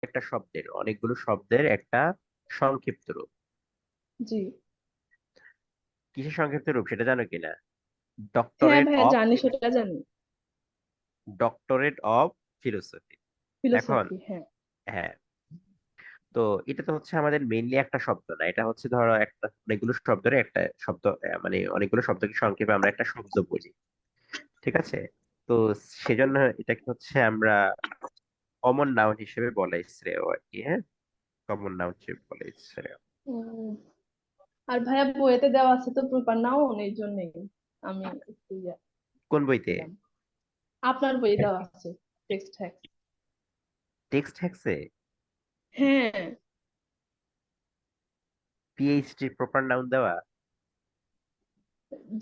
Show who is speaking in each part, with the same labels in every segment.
Speaker 1: একটা শব্দের অনেকগুলো শব্দের একটা সংক্ষিপ্ত রূপ।
Speaker 2: জি।
Speaker 1: কিসের সংক্ষিপ্ত রূপ সেটা জানো কিনা?
Speaker 2: হ্যাঁ
Speaker 1: ডক্টরেট
Speaker 2: ভাইয়া
Speaker 1: অফ
Speaker 2: জানি, সেটা জানি।
Speaker 1: Doctorate of philosophy. এখন
Speaker 2: ফিলোসফি, হ্যাঁ।
Speaker 1: হ্যাঁ, তো এটা তো হচ্ছে আমাদের মেইনলি একটা শব্দ না, এটা হচ্ছে ধরো একটা অনেকগুলো শব্দের একটা শব্দ, মানে অনেকগুলো শব্দকে সংক্ষেপে আমরা একটা শব্দ বলি। ঠিক আছে? তো সেজন্য এটাকে হচ্ছে আমরা কমন নাউন হিসেবে বলাই শ্রেয় আর কি। হ্যাঁ, কমন নাউন হিসেবে বলাই শ্রেয়।
Speaker 2: উম, আর ভাইয়া বইয়েতে দেওয়া আছে তো প্রপার নাউন, এই জন্যই আমি একটু
Speaker 1: কোন বইতে?
Speaker 2: ছিলাম। আপনার বইয়ে দেওয়া আছে টেক্সট হ্যাক।
Speaker 1: টেক্সট হ্যাক্সে
Speaker 2: হ্যাঁ।
Speaker 1: পিএইচডি প্রপার নাউন দেওয়া?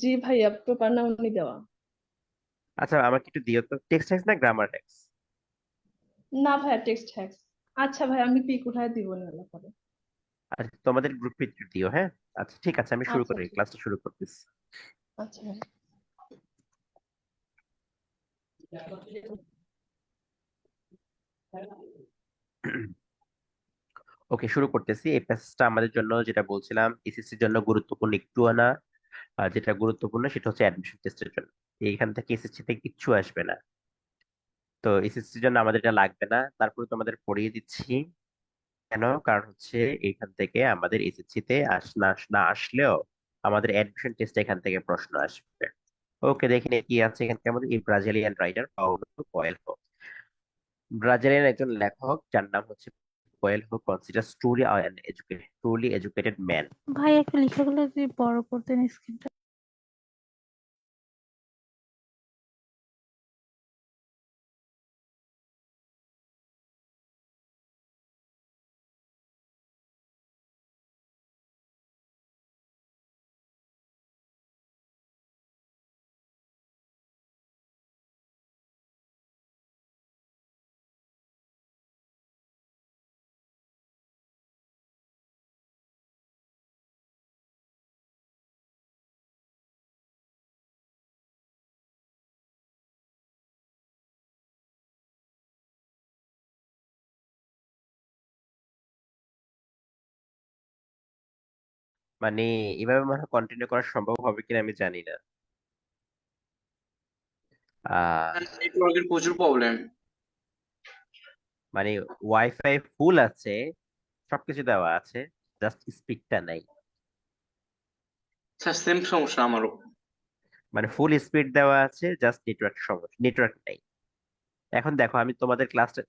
Speaker 2: জি ভাইয়া, প্রপার নাউনই দেওয়া।
Speaker 1: আচ্ছা, আমাকে একটু দিও তো, টেক্সট হ্যাক্স না গ্রামার হ্যাক্স?
Speaker 2: না ভাইয়া, টেক্সট হ্যাক। আচ্ছা ভাই, আমি পিক উঠায় দিব না পরে।
Speaker 1: আর তোমাদের গ্রুপে একটু দিও, হ্যাঁ। আচ্ছা ঠিক আছে, আমি শুরু
Speaker 2: আচ্ছা
Speaker 1: করি,
Speaker 2: ঠিক।
Speaker 1: ক্লাসটা শুরু করতেছি।
Speaker 2: আচ্ছা ভাই।
Speaker 1: ওকে, শুরু করতেছি। এই প্যাসেজটা আমাদের জন্য, যেটা বলছিলাম, এসএসসির জন্য গুরুত্বপূর্ণ একটুও না। আর যেটা গুরুত্বপূর্ণ সেটা হচ্ছে অ্যাডমিশন টেস্টের জন্য। এইখান থেকে এসএসসি থেকে কিচ্ছু আসবে না। তো এসএসসির জন্য আমাদের এটা লাগবে না, তারপরে তোমাদের পড়িয়ে দিচ্ছি। কেন? কারণ হচ্ছে এখান থেকে আমাদের এসএসসি তে না আসলেও আমাদের অ্যাডমিশন টেস্টে এখান থেকে প্রশ্ন আসবে। ওকে, দেখি কি আছে এখানে। আমাদের এই Brazilian writer Paulo Coelho, Brazilian একজন লেখক যার নাম হচ্ছে কোয়েলহো, কনসিডারস ট্রুলি এডুকেটেড ম্যান।
Speaker 3: ভাই একটু লেখাগুলো যদি বড় করতেন স্ক্রিনটা।
Speaker 1: মানে এভাবে মনে হয় কন্টিনিউ করা সম্ভব হবে কিনা আমি জানি না। আহ
Speaker 4: নেটওয়ার্কের প্রচুর প্রবলেম।
Speaker 1: মানে ওয়াইফাই ফুল আছে, সবকিছু দেওয়া আছে, জাস্ট স্পিডটা নাই।
Speaker 4: স্যার সেম সমস্যা আমারও।
Speaker 1: মানে ফুল স্পিড দেওয়া আছে, জাস্ট নেটওয়ার্ক সমস্যা, নেটওয়ার্ক নাই। এখন দেখো, আমি তোমাদের ক্লাসটা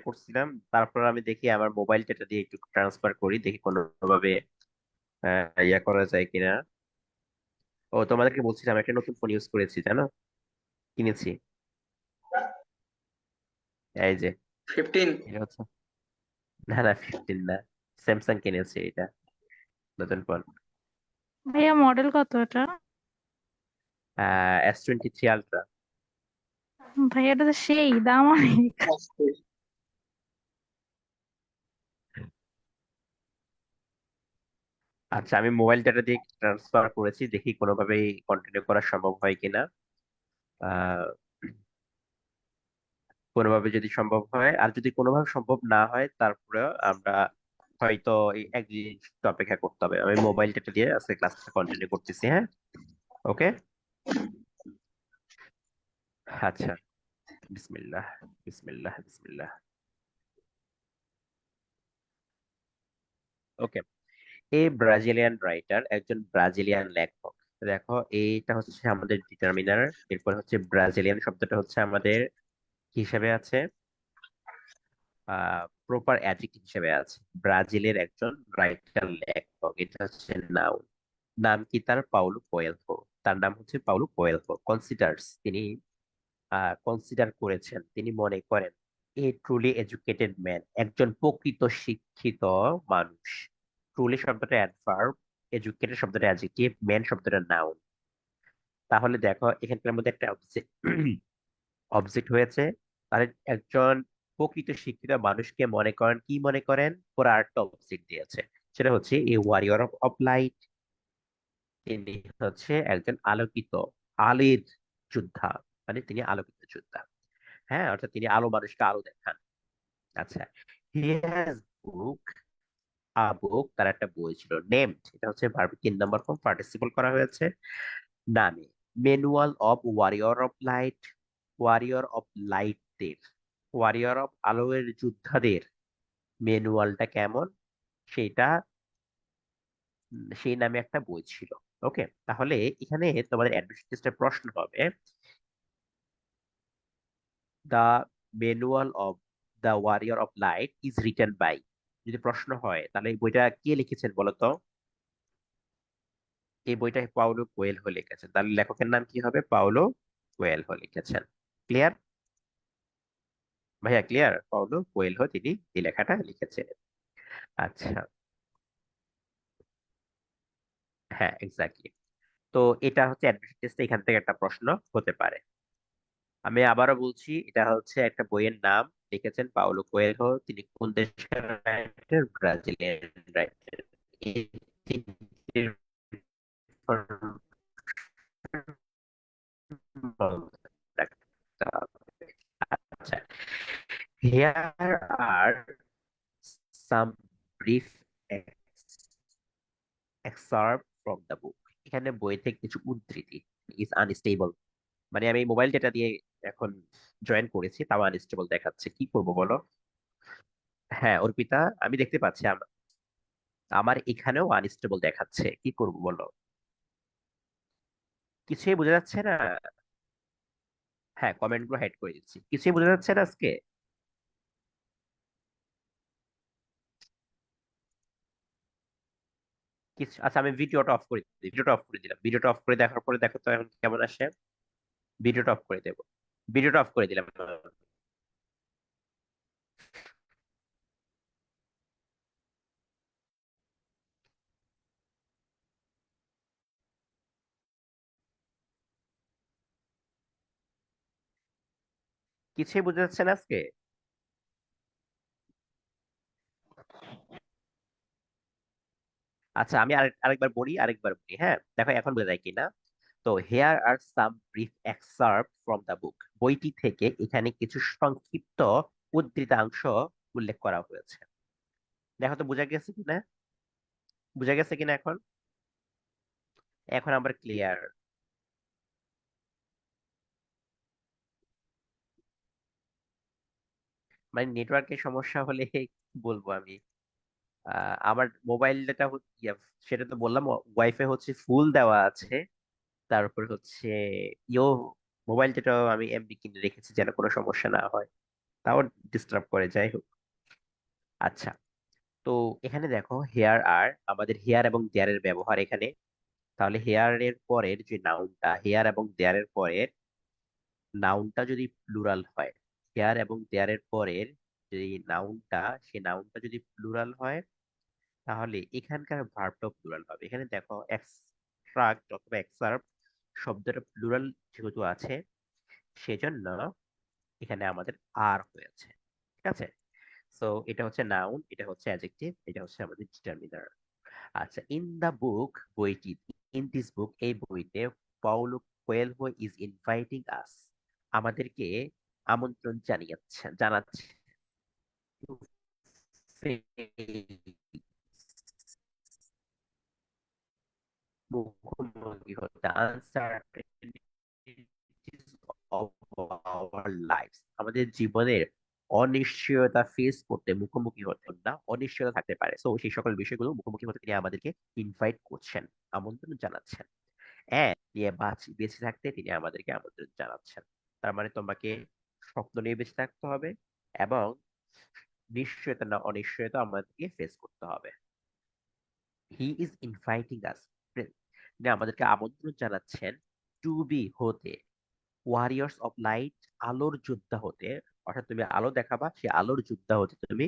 Speaker 1: করছিলাম, তারপর আমি দেখি আমার মোবাইল ডেটা দিয়ে একটু ট্রান্সফার করি, দেখি কোনোভাবে করা যায় কিনা। ও, তোমাদেরকে বলছিলাম একটা নতুন ফোন ইউজ করেছি, জানো? কিনেছি, এই যে
Speaker 4: 15।
Speaker 1: এটা হচ্ছে, না না 15 না, স্যামসাং কিনেছি এটা, নতুন ফোন।
Speaker 3: ভাইয়া মডেল কত এটা?
Speaker 1: S23 ultra.
Speaker 3: ভাইয়া এটা তো সেই দাম অনেক।
Speaker 1: আচ্ছা, আমি মোবাইল ডাটা দিয়ে ট্রান্সফার করেছি, দেখি কোনোভাবেই কন্টিনিউ করা সম্ভব হয় কিনা। আহ কোনোভাবে যদি সম্ভব হয়, আর যদি কোনোভাবে সম্ভব না হয়, তারপরে আমরা হয়তো এই একদিন একটু অপেক্ষা করতে হবে। আমি মোবাইল ডেটা দিয়ে আজকে ক্লাসটা কন্টিনিউ করতেছি, হ্যাঁ। ওকে, আচ্ছা, বিসমিল্লাহ, বিসমিল্লাহ, বিসমিল্লাহ। ওকে, এই ব্রাজিলিয়ান রাইটার, একজন ব্রাজিলিয়ান লেখক। দেখো, এইটা হচ্ছে আমাদের ডিটারমিনার। এরপর হচ্ছে ব্রাজিলিয়ান শব্দটা হচ্ছে আমাদের কি হিসেবে আছে, প্রপার অ্যাডজেক্টিভ হিসেবে আছে। ব্রাজিলের একজন রাইটার, লেখক, এটা হচ্ছে নাউন। নাম কি তার? Paulo Coelho. তার নাম হচ্ছে পাউলো কোয়েলহো। কনসিডার্স, তিনি কনসিডার করেছেন, তিনি মনে করেন, এ ট্রুলি এডুকেটেড ম্যান, একজন প্রকৃত শিক্ষিত মানুষ। ট্রুলি শব্দটা অ্যাডভার্ব, এডুকেটেড শব্দটা অ্যাডজেক্টিভ, ম্যান শব্দটা নাউন। তাহলে দেখো এখানকার মধ্যে একটা অবজেক্ট হয়েছে। তাহলে একজন প্রকৃত শিক্ষিত মানুষকে মনে করেন, কি মনে করেন? ওরা আরেকটা অবজেক্ট দিয়েছে, সেটা হচ্ছে এ ওয়ারিয়র অফ লাইট। তিনি হচ্ছে একজন আলোকিত, আলোর যোদ্ধা, মানে তিনি আলোকিত যোদ্ধা। হ্যাঁ, অর্থাৎ তিনি আলো, মানুষকে আলো দেখান। আচ্ছা, হি হ্যাজ বুক, আ বুক, তার একটা বই ছিল। নেমড, এটা হচ্ছে ভার্বের 3 নম্বর ফর্ম, পার্টিসিপল করা হয়েছে নামে। Manual of warrior of light, warrior of লাইটদের, ওয়ারিয়র অফ আলোর যোদ্ধাদের ম্যানুয়ালটা কেমন সেটা, সেই নামে একটা বই ছিল। ওকে, তাহলে এখানে তোমাদের অ্যাডমিশন টেস্টের প্রশ্ন হবে the manual of the warrior of light is written by. যদি প্রশ্ন হয় তাহলে এই বইটা কে লিখেছেন বলো তো? এই বইটা পাউলো কোয়েলহো লিখেছেন, তাহলে লেখকের নাম কি হবে? পাউলো কোয়েলহো লিখেছেন। ক্লিয়ার ভাইয়া? ক্লিয়ার? পাউলো কোয়েলহো তিনি এই লেখাটা লিখেছেন। আচ্ছা, হ্যাঁ এক্স্যাক্টলি। তো এটা হচ্ছে অ্যাডমিশন টেস্টে এখান থেকে একটা প্রশ্ন হতে পারে। আমি আবারও বলছি, এটা হচ্ছে একটা বইয়ের নাম, লিখেছেন পাউলো কোয়েলহো। তিনি কোন দেশের রাইটার? Brazilian writer. এই তিনটি রাখতে হবে। আচ্ছা, here are some brief excerpt from the book. এখানে বই থেকে কিছু উদ্ধৃতি। ইজ আনস্টেবল, মানে আমি মোবাইল ডেটা দিয়ে এখন জয়েন করেছি, তাও আনস্টেবল দেখাচ্ছে, কি করব বলো? হ্যাঁ অর্পিতা, আমি দেখতে পাচ্ছি আমার এখানেও আনস্টেবল দেখাচ্ছে, কি করব বলো? কিছুই বোঝা যাচ্ছে না। হ্যাঁ, কমেন্ট গুলো হাইড করে দিচ্ছি, কিছুই বোঝা যাচ্ছে না আজকে। কিছু, আচ্ছা আমি ভিডিওটা অফ করে দিই, ভিডিওটা অফ করে দিলাম, ভিডিওটা অফ করে দেখার পরে দেখো তো এখন কেমন আসে। ভিডিওটা অফ করে দেবো, ভিডিওটা অফ করে দিলাম। কিছুই বোঝা যাচ্ছে না আজকে। আচ্ছা আমি আরেকবার বলি, আরেকবার বলি, হ্যাঁ দেখো এখন বোঝা যায় কিনা। তো here are some brief excerpt from the book, বইটি থেকে এখানে কিছু সংক্ষিপ্ত উদ্ধৃতাংশ উল্লেখ করা হয়েছে। দেখো তো বোঝা গেছে কিনা, বোঝা গেছে কিনা এখন? এখন আবার ক্লিয়ার। মানে নেটওয়ার্কের সমস্যা হলে কি বলবো আমি। আমার মোবাইল ডেটা সেটা তো বললাম, ওয়াইফাই হচ্ছে ফুল দেওয়া আছে। তারপর হচ্ছে ইয়ো মোবাইল ডেটাও আমি এমবি কিনে রেখেছি যেন কোনো সমস্যা না হয়, তাও ডিস্টার্ব করে, যাই হোক। আচ্ছা, তো এখানে দেখো হেয়ার আর, আমাদের হেয়ার এবং দেয়ার এর ব্যবহার এখানে। তাহলে হেয়ার এর পরের যে নাউনটা, হেয়ার এবং দেয়ার এর পরের নাউনটা যদি প্লুরাল হয়, হেয়ার এবং দেয়ার এর পরের যে নাউনটা, সেই নাউনটা যদি প্লুরাল হয়, তাহলে এখানকার ভার্বটাও প্লুরাল হবে। এখানে দেখো এক্সট্রাক্ট অথবা এক্সার্প শব্দটা প্লুরাল যেহেতু আছে, সেজন্য এখানে আমাদের আর হয়েছে। ঠিক আছে, সো এটা হচ্ছে নাউন, এটা হচ্ছে অ্যাডজেক্টিভ, এটা হচ্ছে আমাদের ডিটারমিনার। আচ্ছা, ইন দা বুক, বইটি, ইন দিস বুক, এই বইতে, পাউলো কোয়েলহো ইজ ইনভাইটিং আস, আমাদেরকে আমন্ত্রণ জানাচ্ছে to face, মুখোমুখি হতে, আনসার্টেনিটিস অফ আওয়ার লাইফস, আমাদের জীবনের অনিশ্চয়তা ফেস করতে, মুখোমুখি হতে না, অনিশ্চয়তা থাকতে পারে, সো সেই সকল বিষয়গুলো মুখোমুখি হতে তিনি আমাদেরকে ইনভাইট করছেন, আমন্ত্রণ জানাচ্ছেন। নিয়ে বেঁচে থাকতে তিনি আমাদেরকে আমন্ত্রণ জানাচ্ছেন। তার মানে তোমাকে স্বপ্ন নিয়ে বেঁচে থাকতে হবে, এবং নিশ্চয়তা না অনিশ্চয়তা আমাদেরকে ফেস করতে হবে। হি ইজ ইনভাইটিং আস, তিনি আমাদেরকে আমন্ত্রণ জানাচ্ছেন টু বি হতে, ওয়ারিয়র্স অফ লাইট, আলোর যোদ্ধা হতে, অর্থাৎ তুমি আলো দেখাবা, সে আলোর যোদ্ধা হতে তুমি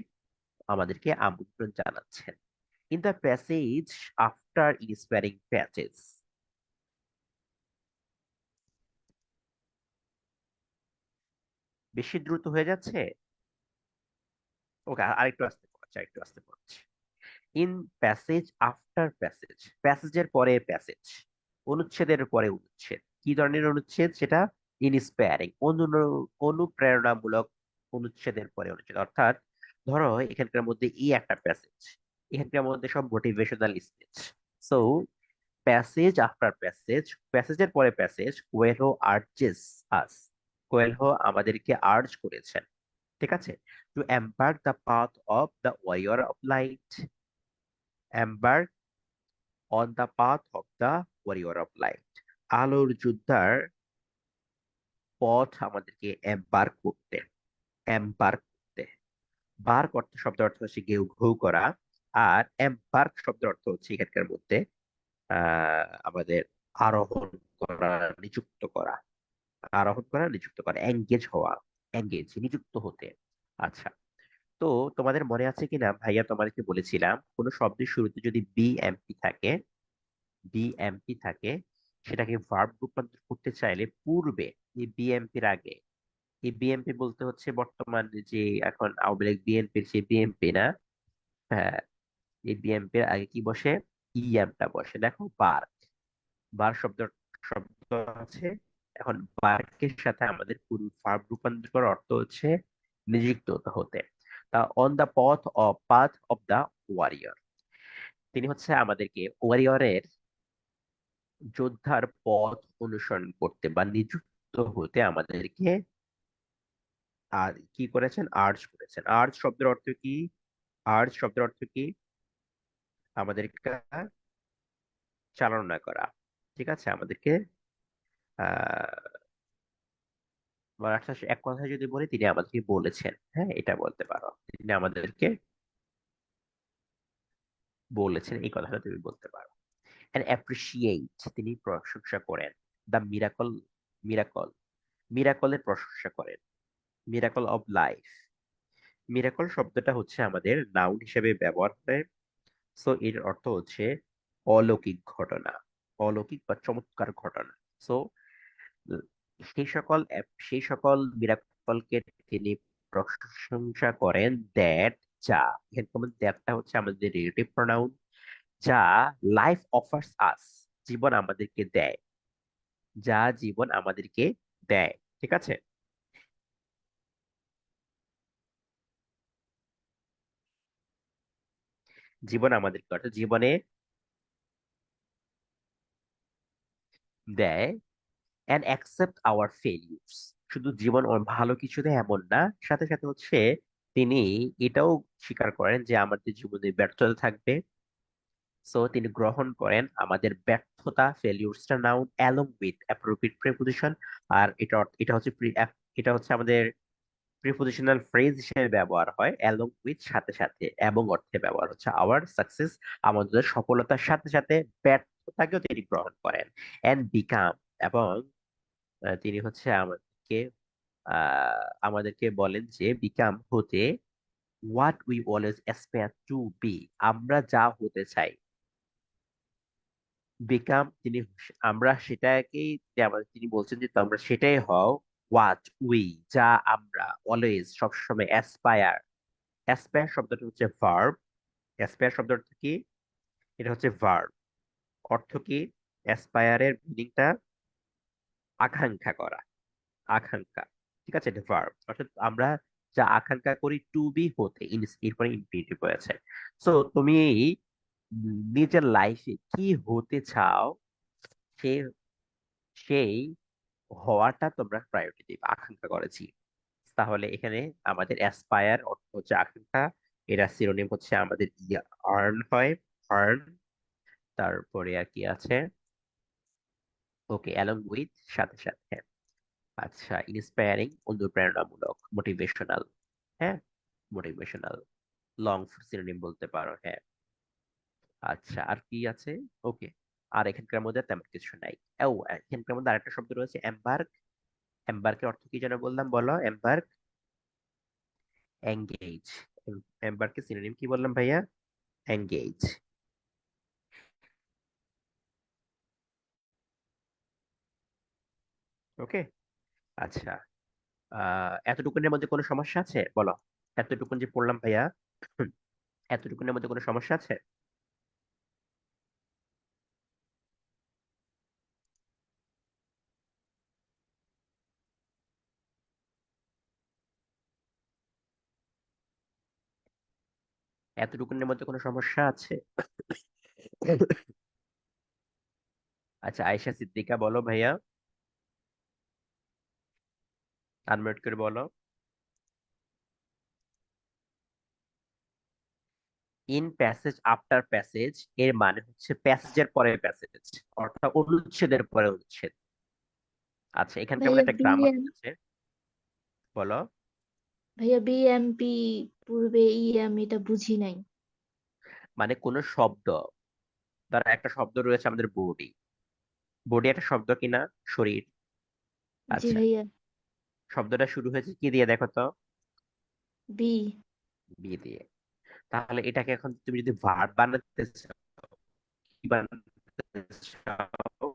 Speaker 1: আমাদেরকে আমন্ত্রণ জানাচ্ছেন। In the passage after inspiring passage, বেশি দ্রুত হয়ে যাচ্ছে। ওকে, আরেকটু আসতে পড়ছি, আরেকটু আসতে পড়ছি। ইন প্যাসেজ আফটার প্যাসেজ, প্যাসেজের পরে প্যাসেজ, অনুচ্ছেদের পরে অনুচ্ছেদ। কি ধরনের অনুচ্ছেদ সেটা? ইন্সপায়ারিং, অনুপ্রেরণামূলক অনুচ্ছেদের পরে অনুচ্ছেদ। অর্থাৎ ধরো এখানকার মধ্যে একটা প্যাসেজ, এখানকার মধ্যে সব motivational speech. So passage after passage, প্যাসেজের পরে passage, Coelho urges us, Coelho আমাদেরকে আর্জ করেছেন, ঠিক আছে, to embark the path of the warrior of light, embark on the path of the warrior of light, আলোর যোদ্ধার পথ আমাদেরকে এম্বার্ক করতে, এম্বার্ক করতে। বার্ক অর্থ শব্দ অর্থ হচ্ছে ঘেউ ঘেউ করা, আর এম্বার্ক শব্দ অর্থ হচ্ছে এখানকার মধ্যে আমাদের আরোহণ করা, নিযুক্ত করা, আরোহণ করা, নিযুক্ত করা, এঙ্গেজ হওয়া, এঙ্গেজ নিযুক্ত হতে। আচ্ছা, তো তোমাদের মনে আছে কিনা ভাইয়া, তোমাদেরকে বলেছিলাম কোন শব্দের শুরুতে যদি বিএমপি থাকে, বিএমপি থাকে, সেটাকে ভার্ব রূপান্তর করতে চাইলে পূর্বে এই বিএমপির আগে, এই বিএমপি বলতে হচ্ছে বর্তমান যে এখন আওয়ামী লীগ বিএনপির যে বিএমপি না, হ্যাঁ, এই বিএমপির আগে কি বসে, ইএমটা বসে। দেখো বার, বার শব্দ শব্দ আছে, এখন বার্কের সাথে আমাদের পুরো ভার্ব রূপান্তর করার অর্থ হচ্ছে নিযুক্ত হতে। তা on the path of the warrior, তিনি হচ্ছে আমাদেরকে ওয়ারিয়রের, যোদ্ধার পথ অনুসরণ করতে বা নিযুক্ত হতে আমাদেরকে আর কি করেছেন, আর্জ করেছেন। আর্জ শব্দের অর্থ কি, আর্জ শব্দের অর্থ কি, আমাদেরকে চালনা করা, ঠিক আছে, আমাদেরকে আহ এক কথায় যদি বলি, তিনি আমাদেরকে বলেছেন, হ্যাঁ এটা বলতে পারো, তিনি আমাদেরকে বলেছেন, এই কথাটা তুমি বলতে পারো। এন্ড অ্যাপ্রিসিয়েট, তিনি প্রশংসা করেন। দ্য মিরাকল, মিরাকল, মিরাকলের প্রশংসা করেন, মিরাকল অফ লাইফ। মিরাকল শব্দটা হচ্ছে আমাদের নাউন হিসেবে ব্যবহার হয়। সো এর অর্থ হচ্ছে অলৌকিক ঘটনা, অলৌকিক বা চমৎকার ঘটনা। সো সেই সকল মিরাকলকে তিনি প্রশংসা করেন, দ্যাট, যা, এখানে দ্যাটটা হচ্ছে আমাদের রিলেটিভ প্রোনাউন, যা লাইফ অফার্স আস, জীবন আমাদেরকে দেয়, যা জীবন আমাদেরকে দেয়, ঠিক আছে। জীবন আমাদেরকে অর্থাৎ জীবনে দেয়, অ্যান্ড অ্যাকসেপ্ট আওয়ার ফেলিউরস, শুধু জীবন ওর ভালো কিছু দেয় এমন না, সাথে সাথে হচ্ছে তিনি এটাও স্বীকার করেন যে আমাদের জীবনে ব্যর্থতা থাকবে। সো তিনি গ্রহণ করেন আমাদের ব্যর্থতা, ফেলিউরসটা noun, along with appropriate preposition. আর এটা হচ্ছে এটা হচ্ছে আমাদের প্রিপোজিশনাল ফ্রেজ হিসেবে ব্যবহার হয়, অ্যালং উইথ সাথে সাথে, এবং অর্থে ব্যবহার হচ্ছে আওয়ার সাকসেস, আমাদের সফলতার সাথে সাথে ব্যর্থতাকেও তিনি গ্রহণ করেন। এন্ড বিকাম, এবং তিনি হচ্ছে আমাদেরকে বলেন যে বিকাম হতে, what we always aspire to be, আমরা যা হতে চাই, বিকাম তিনি, আমরা সেটাকেই, যে আমাদের তিনি বলছেন যে তোমরা সেটাই হও, হোয়াট উই, যা আমরা, অলওয়েজ সবসময়, অ্যাসপায়ার, অ্যাসপায়ার শব্দটা হচ্ছে ভার্ব, অ্যাসপায়ার শব্দ অর্থ কি, এটা হচ্ছে ভার্ব, অর্থ কি, অ্যাসপায়ারের মিনিংটা আকাঙ্ক্ষা করা, আকাঙ্ক্ষা, ঠিক আছে, এটা ভার্ব, অর্থাৎ আমরা যা আকাঙ্ক্ষা করি, টু বি হতে, এরপরে ইনফিনিটিভ হয়েছে। সো তুমি নিজের লাইফে কি হতে চাও, সে সেই হওয়াটা তোমরা প্রায়োরিটি দিবে, আকাঙ্ক্ষা করেছি। তাহলে এখানে আমাদের অ্যাসপায়ার অর্থ হচ্ছে আকাঙ্ক্ষা, এরা সিনোনিম হচ্ছে আমাদের আর্ন হয়, আর্ন, তারপরে আর কি আছে, ওকে, অ্যালং উইথ সাথে সাথে। আচ্ছা, ইন্সপায়ারিং অনুপ্রেরণামূলক, মোটিভেশনাল, হ্যাঁ, মোটিভেশনাল, লং সিনোনিম বলতে পারো, হ্যাঁ। আচ্ছা, আর কি আছে, ওকে, আর এখানকার মধ্যে তেমন কিছু নাই। ও, এখানকার মধ্যে আরেকটা শব্দ রয়েছে, এম্বার্ক। এম্বার্কের অর্থ কি যেন বললাম, বলো, এম্বার্ক, এঙ্গেজ। এম্বার্কের সিনোনিম কি বললাম ভাইয়া, এঙ্গেজ, ওকে। আচ্ছা, এতটুকুনের মধ্যে কোনো সমস্যা আছে বলো, এতটুকুন যে পড়লাম ভাইয়া, এতটুকুনের মধ্যে কোনো সমস্যা আছে? এতটুকুনের মধ্যে কোনো সমস্যা আছে? আচ্ছা, আয়েশা সিদ্দিকা বলো ভাইয়া, আনমিউট করে বলো। ইন প্যাসেজ আফটার প্যাসেজ এর মানে হচ্ছে প্যাসেজের পরে প্যাসেজ, অর্থাৎ অনুচ্ছেদের পরে অনুচ্ছেদ। আচ্ছা, এখানকার মধ্যে
Speaker 5: ভাইয়া
Speaker 1: একটা গ্রামার
Speaker 5: বিএম
Speaker 1: আছে, বলো।
Speaker 5: ভাইয়া বিএমপি পূর্বে ইএম এটা বুঝি নাই।
Speaker 1: মানে কোন শব্দ, ধর একটা শব্দ রয়েছে আমাদের বডি, বডি একটা শব্দ কিনা, শরীর।
Speaker 5: জি
Speaker 1: আচ্ছা,
Speaker 5: ভাইয়া।
Speaker 1: শব্দটা শুরু হয়েছে কি দিয়ে দেখো তো?
Speaker 5: বি।
Speaker 1: বি দিয়ে। তাহলে এটাকে এখন তুমি যদি ভার্ব বানাতে চাও, কি বানাতে চাও?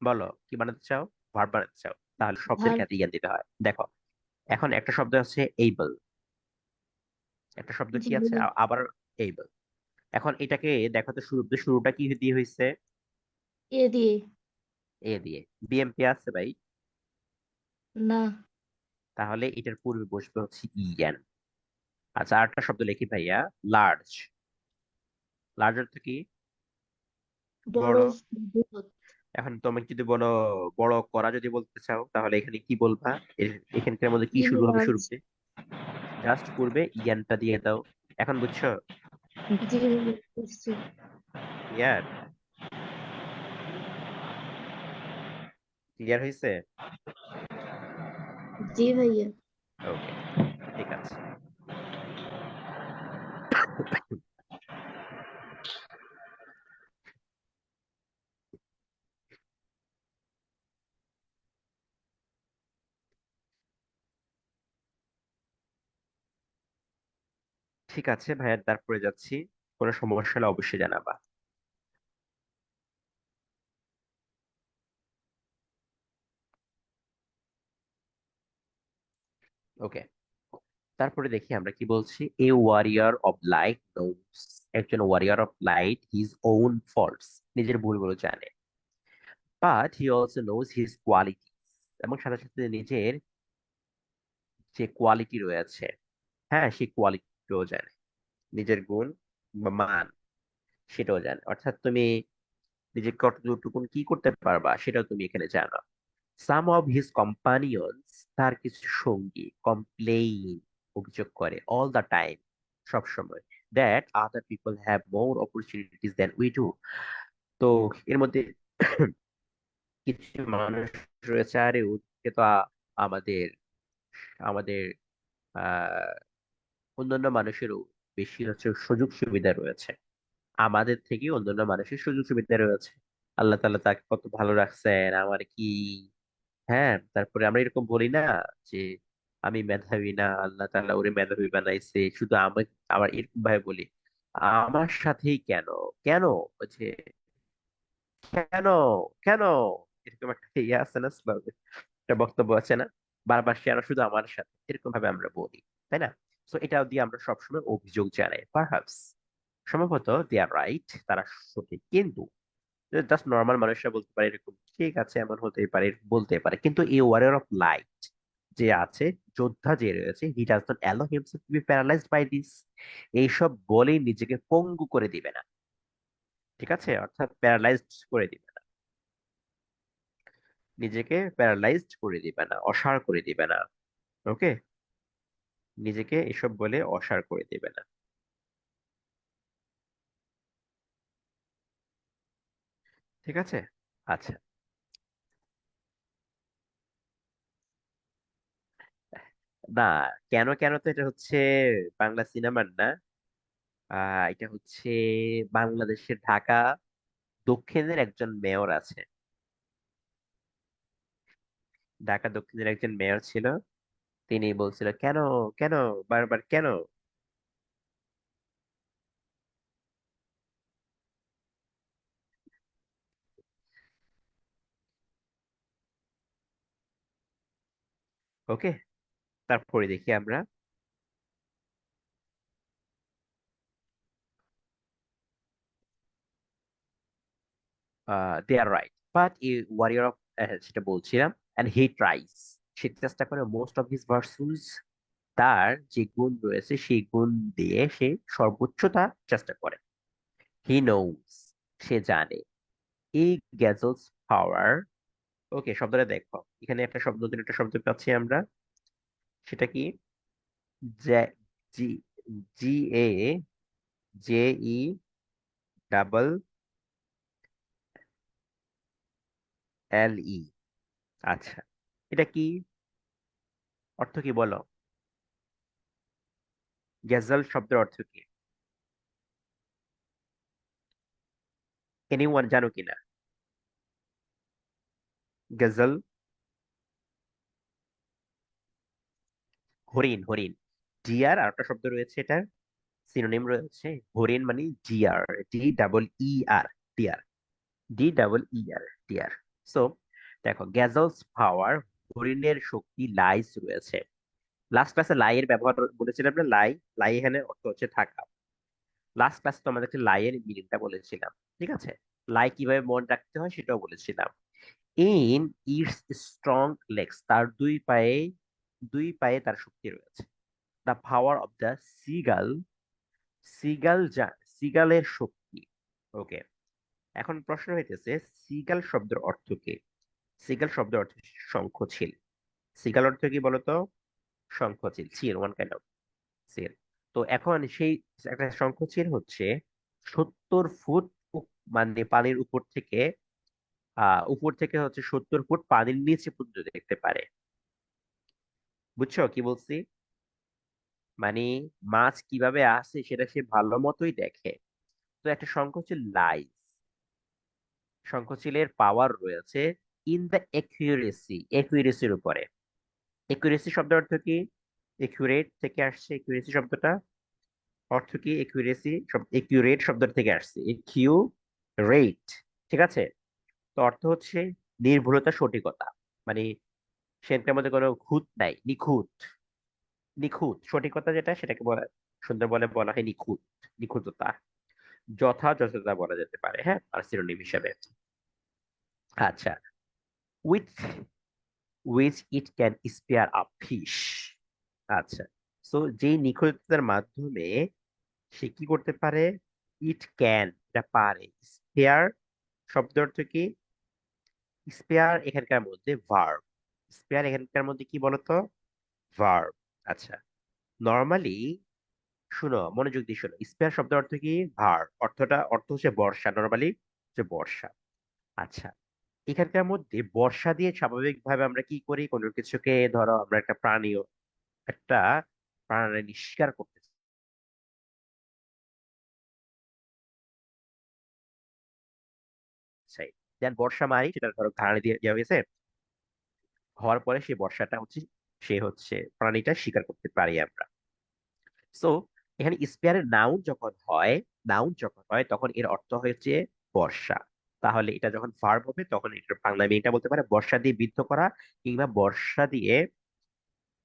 Speaker 1: বলো কি বানাতে চাও? ভার্ব বানাতে চাও, তাহলে শব্দের
Speaker 5: ভার।
Speaker 1: ক্ষেত্রে জ্ঞান দিতে হয়। দেখো, এখন একটা শব্দ আছে এইবল, একটা শব্দ
Speaker 5: জি
Speaker 1: কি আছে
Speaker 5: ভাইয়া।
Speaker 1: আবার এইবল। এখন এটাকে দেখো তো, শুরুটা কি দিয়ে হয়েছে?
Speaker 5: এ দিয়ে।
Speaker 1: এ দিয়ে। বিএমপি আছে ভাই?
Speaker 5: না।
Speaker 1: তাহলে এটার পূর্বে বসবে হচ্ছে ইএন। আচ্ছা, আরেকটা শব্দ লিখি ভাইয়া, লার্জ। লার্জ অর্থ কি?
Speaker 5: বড়।
Speaker 1: বড়।
Speaker 5: বৃহৎ।
Speaker 1: এখন তুমি যদি বলো বড় করা, যদি বলতে চাও, তাহলে এখানে কি বলবা? এখানকার মধ্যে কি শুরু হবে
Speaker 5: ইনলার্জ।
Speaker 1: শুরুতে? জাস্ট পূর্বে ইয়ানটা দিয়ে দাও। এখন বুঝছো?
Speaker 5: জি ভাইয়া বুঝছি।
Speaker 1: ক্লিয়ার? ক্লিয়ার হয়েছে?
Speaker 5: জি ভাইয়া।
Speaker 1: ওকে, ঠিক আছে। ঠিক আছে ভাইয়া, তারপরে যাচ্ছি। কোনো সমস্যা হলে অবশ্যই জানাবা। ওকে, তারপরে দেখি আমরা কি বলছি। A warrior of light knows, একজন warrior of light his own faults, নিজের ভুলগুলো জানে। But he also knows his quality, এবং সাথে সাথে নিজের যে কোয়ালিটি রয়েছে, হ্যাঁ, সেই কোয়ালিটিও জানে। নিজের গুণ বা মান সেটাও জানে, অর্থাৎ তুমি নিজে কতটুকু কি করতে পারবা সেটাও তুমি এখানে জানো। সাম অফ হিজ কম্পানিয়ন্স, তার কিছু সঙ্গী, কমপ্লেইন, অভিযোগ করে, অল দ্য টাইম, সব সময়, that other people have more opportunities than we do. তো এর মধ্যে কিছু মানুষ রয়েছে, আরে ওকে তো আমাদের আমাদের আহ অন্যান্য মানুষেরও বেশি হচ্ছে সুযোগ সুবিধা রয়েছে, আমাদের থেকে অন্যান্য মানুষের সুযোগ সুবিধা রয়েছে। আল্লাহ তাআলা তাকে কত ভালো রাখছেন, আমার কি। হ্যাঁ, তারপরে আমরা এরকম বলি না যে আমি মেধাবী না, আল্লাহ তাআলা ওরে মেধাবী বানাইছে, শুধু আমি। আবার এরকম ভাবে বলি, আমার সাথেই কেন, কেন, হচ্ছে কেন, কেন, এরকম একটা ইয়ে আছে না, শ্লোকে, একটা বক্তব্য আছে না, বারবার কেন শুধু আমার সাথে, এরকম ভাবে আমরা বলি, তাই না? তো এটা দিয়ে আমরা সবসময় অভিযোগ জানাই, পারহাপস, সম্ভবত দে আর রাইট, তারা সঠিক, কিন্তু জাস্ট নর্মাল মানুষরা বলতে পারে এরকম, ঠিক আছে এমন হতেই পারে, এরকম বলতে পারে, কিন্তু এই ওয়ারিয়র অফ লাইট যে আছে, যোদ্ধা যে রয়েছে, he does not allow himself to be paralysed by this, এইসব বলেই নিজেকে পঙ্গু করে দিবে না। ঠিক আছে, অর্থাৎ প্যারালাইজড করে দিবে না, নিজেকে প্যারালাইজড করে দিবে না, অসাড় করে দিবে না। ওকে, নিজেকে এসব বলে অসাড় করে দিবে না। ঠিক আছে। আচ্ছা, না, কেন কেন তো এটা হচ্ছে বাংলা সিনেমার না। এটা হচ্ছে বাংলাদেশের ঢাকা দক্ষিণের একজন মেয়র আছে। ঢাকা দক্ষিণের একজন মেয়র ছিল, তিনি বলছিল কেন, কেন, বারবার কেন। ওকে, তারপরে দেখি আমরা। They are right, but a warrior of, সেটা বলছিলাম, এন্ড হি ট্রাইস, সে চেষ্টা করে মোস্ট অফ হিজ ভার্সুস, তার যে গুণ রয়েছে সেই গুণ দিয়ে সে সর্বোচ্চতা চেষ্টা করে। হি নোস, সে জানে। এই গ্যাজলস পাওয়ার। ওকে, শব্দটা দেখো, এখানে একটা শব্দ, নতুন একটা শব্দ পাচ্ছি আমরা। সেটা কি? জ্যা- জি, জি A J E double L ই। আচ্ছা, এটা কি অর্থ, কি বলো? গ্যাজল শব্দের অর্থ কি? এনিওয়ান জানো কিনা? গজল, হরিণ, হরিণ। ডিয়ার আর একটা শব্দ রয়েছে, এটার সিনোনিম রয়েছে হরিণ, মানে ডিয়ার, ডি ডাবল ই আর, ডিয়ার, ডি ডাবল ই আর, ডিয়ার। সো দেখো, গ্যাজলস পাওয়ার, হরিণের শক্তি লাইস রয়েছে। লাস্ট ক্লাসে লাই এর ব্যবহার বলেছিলাম না, লাই। লাই এখানে অর্থ হচ্ছে থাকা। লাস্ট ক্লাসে তো আমাদেরকে লাই এর মিনিংটা বলেছিলাম, ঠিক আছে? লাই কিভাবে মনে রাখতে হয় সেটাও বলেছিলাম। ইন ইটস স্ট্রং লেগস, তার দুই পায়ে তার শক্তি রয়েছে। The power of the seagull, সিগালের শক্তি। ওকে, এখন প্রশ্ন হইতেছে, সিগাল শব্দের অর্থ কি? সিগাল শব্দের অর্থ শঙ্খচিল। সিগাল অর্থ কি বলতো? শঙ্খচিল, চিল, ওয়ান কাইন্ড অফ চিল। তো এখন সেই একটা শঙ্খচিল হচ্ছে 70 ফুট, মানে পানির উপর থেকে হচ্ছে 70 ফুট পানির নিচে পর্যন্ত দেখতে পারে। বুঝছো কি বলছি? মানে মাছ কিভাবে আসে সেটা সে ভালো মতোই দেখে। তো একটা শঙ্খচিল লাইস, শঙ্খচিলের পাওয়ার রয়েছে ইন দ্য একুরেসির উপরে। একুরেসি শব্দের অর্থ কি? একুরেট থেকে আসছে একুরেসি শব্দটা। অর্থ কি একুরেসি শব্দ? একুরেট শব্দ থেকে আসছে, রেট, ঠিক আছে? তো অর্থ হচ্ছে নির্ভুলতা, সঠিকতা। মানে সেটার মধ্যে কোনো খুঁত নাই, নিখুঁত। নিখুঁত সঠিকতা যেটা, সেটাকে বলা, সুন্দর বলে বলা হয় নিখুঁত, নিখুঁততা, যথাযথতা বলা যেতে পারে, হ্যাঁ, আর সিনোনিম হিসাবে। আচ্ছা, with which it can spare a fish. আচ্ছা, সো যেই নিখুঁততার মাধ্যমে সে কি করতে পারে? ইট ক্যান, এটা পারে। স্পেয়ার শব্দ অর্থ কি? স্পেয়ার এখানকার মধ্যে ভার্ব। স্পেয়ার এখানকার মধ্যে কি বলতো? ভার্ব। আচ্ছা, নর্মালি, শুনো, মনোযোগ দিয়ে শোনো, স্পেয়ার শব্দ অর্থ কি? ভার্ব। অর্থ হচ্ছে বর্ষা, নর্মালি হচ্ছে বর্ষা। আচ্ছা, এখানকার মধ্যে বর্ষা দিয়ে স্বাভাবিকভাবে আমরা কি করি? কোনো কিছুকে, ধরো আমরা একটা প্রাণী শিকার করতে চাই, দেন বর্ষা মারি, সেটা ধরো ঘাড়ে দিয়ে দেওয়া হয়েছে, হওয়ার পরে সেই বর্ষাটা হচ্ছে, প্রাণীটা শিকার করতে পারি আমরা। সো এখানে স্পেয়ারের নাউন যখন হয় তখন এর অর্থ হচ্ছে বর্ষা। তাহলে এটা যখন ভার্ব হবে তখন এটা বাংলা মিনিংটা বলতে পারে বর্ষা দিয়ে বিদ্ধ করা, কিংবা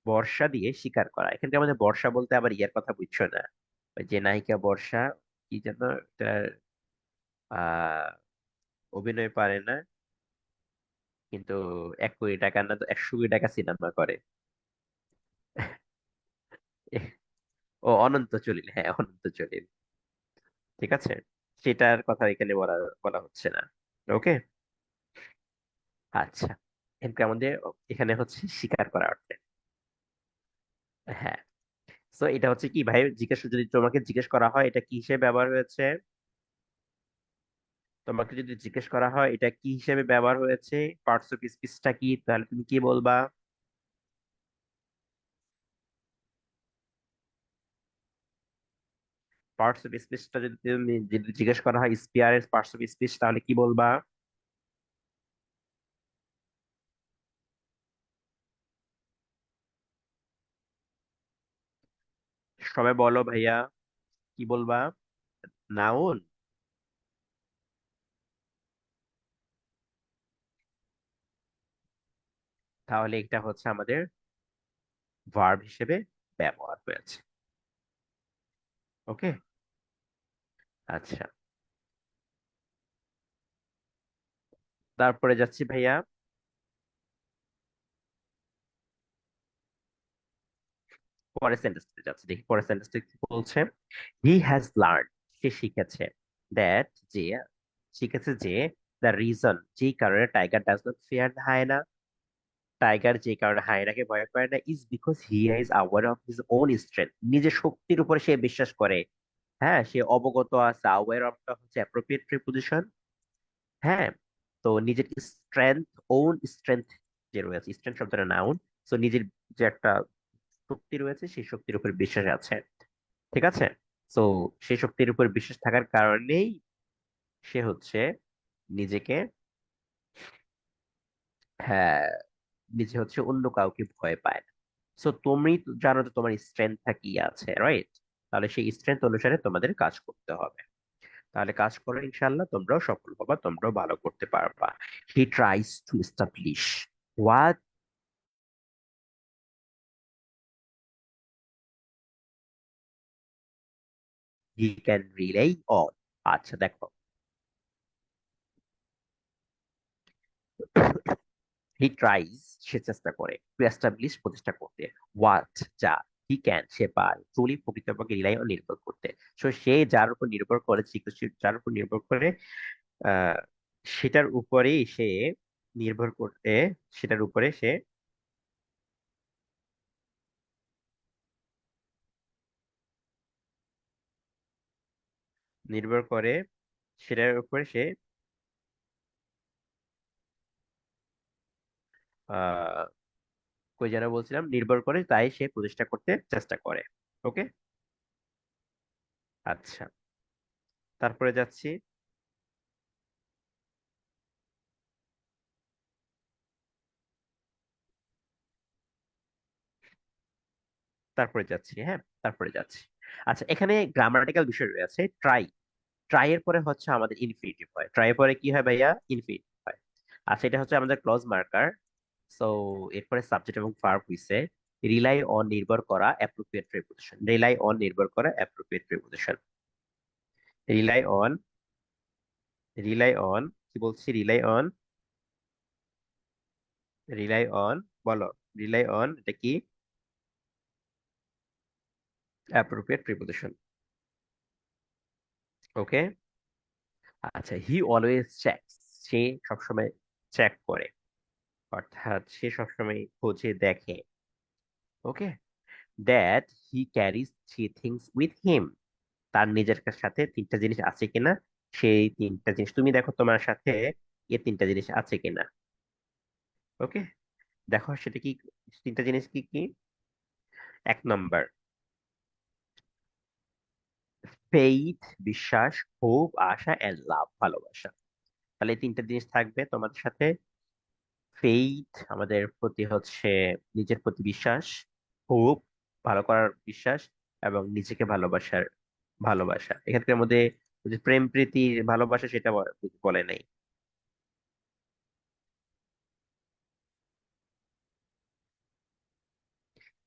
Speaker 1: বর্ষা দিয়ে শিকার করা। এখানকার মধ্যে বর্ষা বলতে আবার ইয়ার কথা বুঝছো না, ওই যে নায়িকা বর্ষা, কি যেন একটা আহ অভিনয় পারে না, কিন্তু 1 কোটি টাকা না তো 100 কোটি টাকা সিনেমা করে। ও অনন্ত জলিল, হ্যাঁ, অনন্ত জলিল, ঠিক আছে? সেটার কথা এখানে বলা বলা হচ্ছে না। ওকে, আচ্ছা, এখানকে আমাদের, এখানে হচ্ছে স্বীকার করা অর্থে। হ্যাঁ, তো এটা হচ্ছে কি ভাই, যদি তোমাকে জিজ্ঞেস করা হয় এটা কি হিসেবে ব্যবহার হয়েছে, তোমাকে যদি জিজ্ঞেস করা হয় এটা কি হিসেবে ব্যবহার হয়েছে, পার্টস অফ স্পিচটা কি, তাহলে তুমি কি বলবা? পার্টস অফ স্পিচটা যদি জিজ্ঞেস করা হয় স্পিয়ারের পার্টস অফ স্পিচ, তাহলে কি বলবা? সবাই বলো ভাইয়া, কি বলবা? নাউন। তাহলে এটা হচ্ছে আমাদের ভার্ব হিসেবে ব্যবহার হয়েছে। ওকে, আচ্ছা, তারপরে যাচ্ছি ভাইয়া। পরের সেন্টেন্সে যাচ্ছে, দেখি পরের সেন্টেন্সটা কি বলছে। হি হ্যাজ লার্ন, সে শিখেছে, দ্যাট, যে, শিখেছে যে, দ্য রিজন, যেই কারণে tiger does not fear the hyena, tiger যে কারণে হায়নাকে ভয় করে না, is because he is aware of his own strength, নিজের শক্তির উপরে সে বিশ্বাস করে। হ্যাঁ, সে অবগত আছে, অ্যাওয়ার অফটা হচ্ছে অ্যাপ্রোপ্রিয়েট প্রিপোজিশন। হ্যাঁ, তো নিজের স্ট্রেংথ, ওন স্ট্রেংথ যে রয়েছে, স্ট্রেংথ শব্দটা নাউন। তো নিজের যে একটা শক্তি রয়েছে, সেই শক্তির উপর বিশ্বাস আছে। ঠিক আছে। তো সেই শক্তির উপর বিশ্বাস থাকার কারণেই সে হচ্ছে নিজেকে, হ্যাঁ, নিজে হচ্ছে অন্য কাউকে ভয় পায় না। সো তুমি তো জানো যে তোমার স্ট্রেংথটা কি আছে, রাইট? তাহলে সেই স্ট্রেংথ অনুসারে তোমাদের কাজ করতে হবে। তাহলে কাজ করো, ইনশাল্লাহ তোমরাও সফল হবা, তোমরাও ভালো করতে পারবা। হি tries to establish what he can rely on. আচ্ছা দেখো, হি ট্রাইজ, সে চেষ্টা করে, টু এস্টাবলিশ, প্রতিষ্ঠা করতে, হোয়াট, যা, হি ক্যান, সে পারে, ট্রুলি, প্রকৃতপক্ষে, রিলাই অন, নির্ভর করতে। সো সে যার উপর নির্ভর করে, যার উপর নির্ভর করে, আহ সেটার উপরেই সে নির্ভর করতে, সেটার উপরে সে নির্ভর করে, সেটার উপরে সে আহ কই যেন বলছিলাম, নির্ভর করে, তাই সে প্রতিষ্ঠা করতে চেষ্টা করে। ওকে। আচ্ছা, তারপরে যাচ্ছি। তারপরে যাচ্ছি, হ্যাঁ, তারপরে যাচ্ছি। আচ্ছা, এখানে গ্রামাটিক্যাল বিষয় রয়েছে। ট্রাই, ট্রাই এর পরে হচ্ছে আমাদের ইনফিনিটিভ হয়। ট্রাই এর পরে কি হয় ভাইয়া? ইনফিনিটিভ হয়। আচ্ছা, এটা হচ্ছে আমাদের ক্লজ মার্কার। সো এরপরে সাবজেক্ট এবং ভার্ব হইছে রিলাই অন, নির্ভর করা, অ্যাপ্রোপ্রিয়েট প্রিপোজিশন, রিলাই অন, নির্ভর করা, appropriate preposition. Rely on, rely on, কি বলছি? রিলাই অন, রিলাই অন, বলো, রিলাই অন, এটা কি? Appropriate preposition. ওকে। আচ্ছা, হি অলওয়েজ চেকস, সে সবসময় চেক করে, অর্থাৎ সে সবসময় খোঁজে, দেখে। Okay. That he carries three things with him, তার নিজের সাথে তিনটা জিনিস আছে কিনা, সেই তিনটা জিনিস তুমি দেখো তোমার সাথে এই তিনটা জিনিস আছে কিনা। ওকে, দেখো সেটা কি, তিনটা জিনিস কি কি? এক নম্বর, ফেইথ, বিশ্বাস, হোপ, আশা, এন্ড লাভ, ভালোবাসা। তাহলে এই তিনটা জিনিস থাকবে তোমাদের সাথে। ফেইথ, আমাদের প্রতি হচ্ছে নিজের প্রতি বিশ্বাস, হোপ, ভালো করার বিশ্বাস, এবং নিজেকে ভালোবাসার ভালোবাসা। এখানকার মধ্যে ওই যে প্রেম প্রীতির ভালোবাসা, সেটা বলে নাই।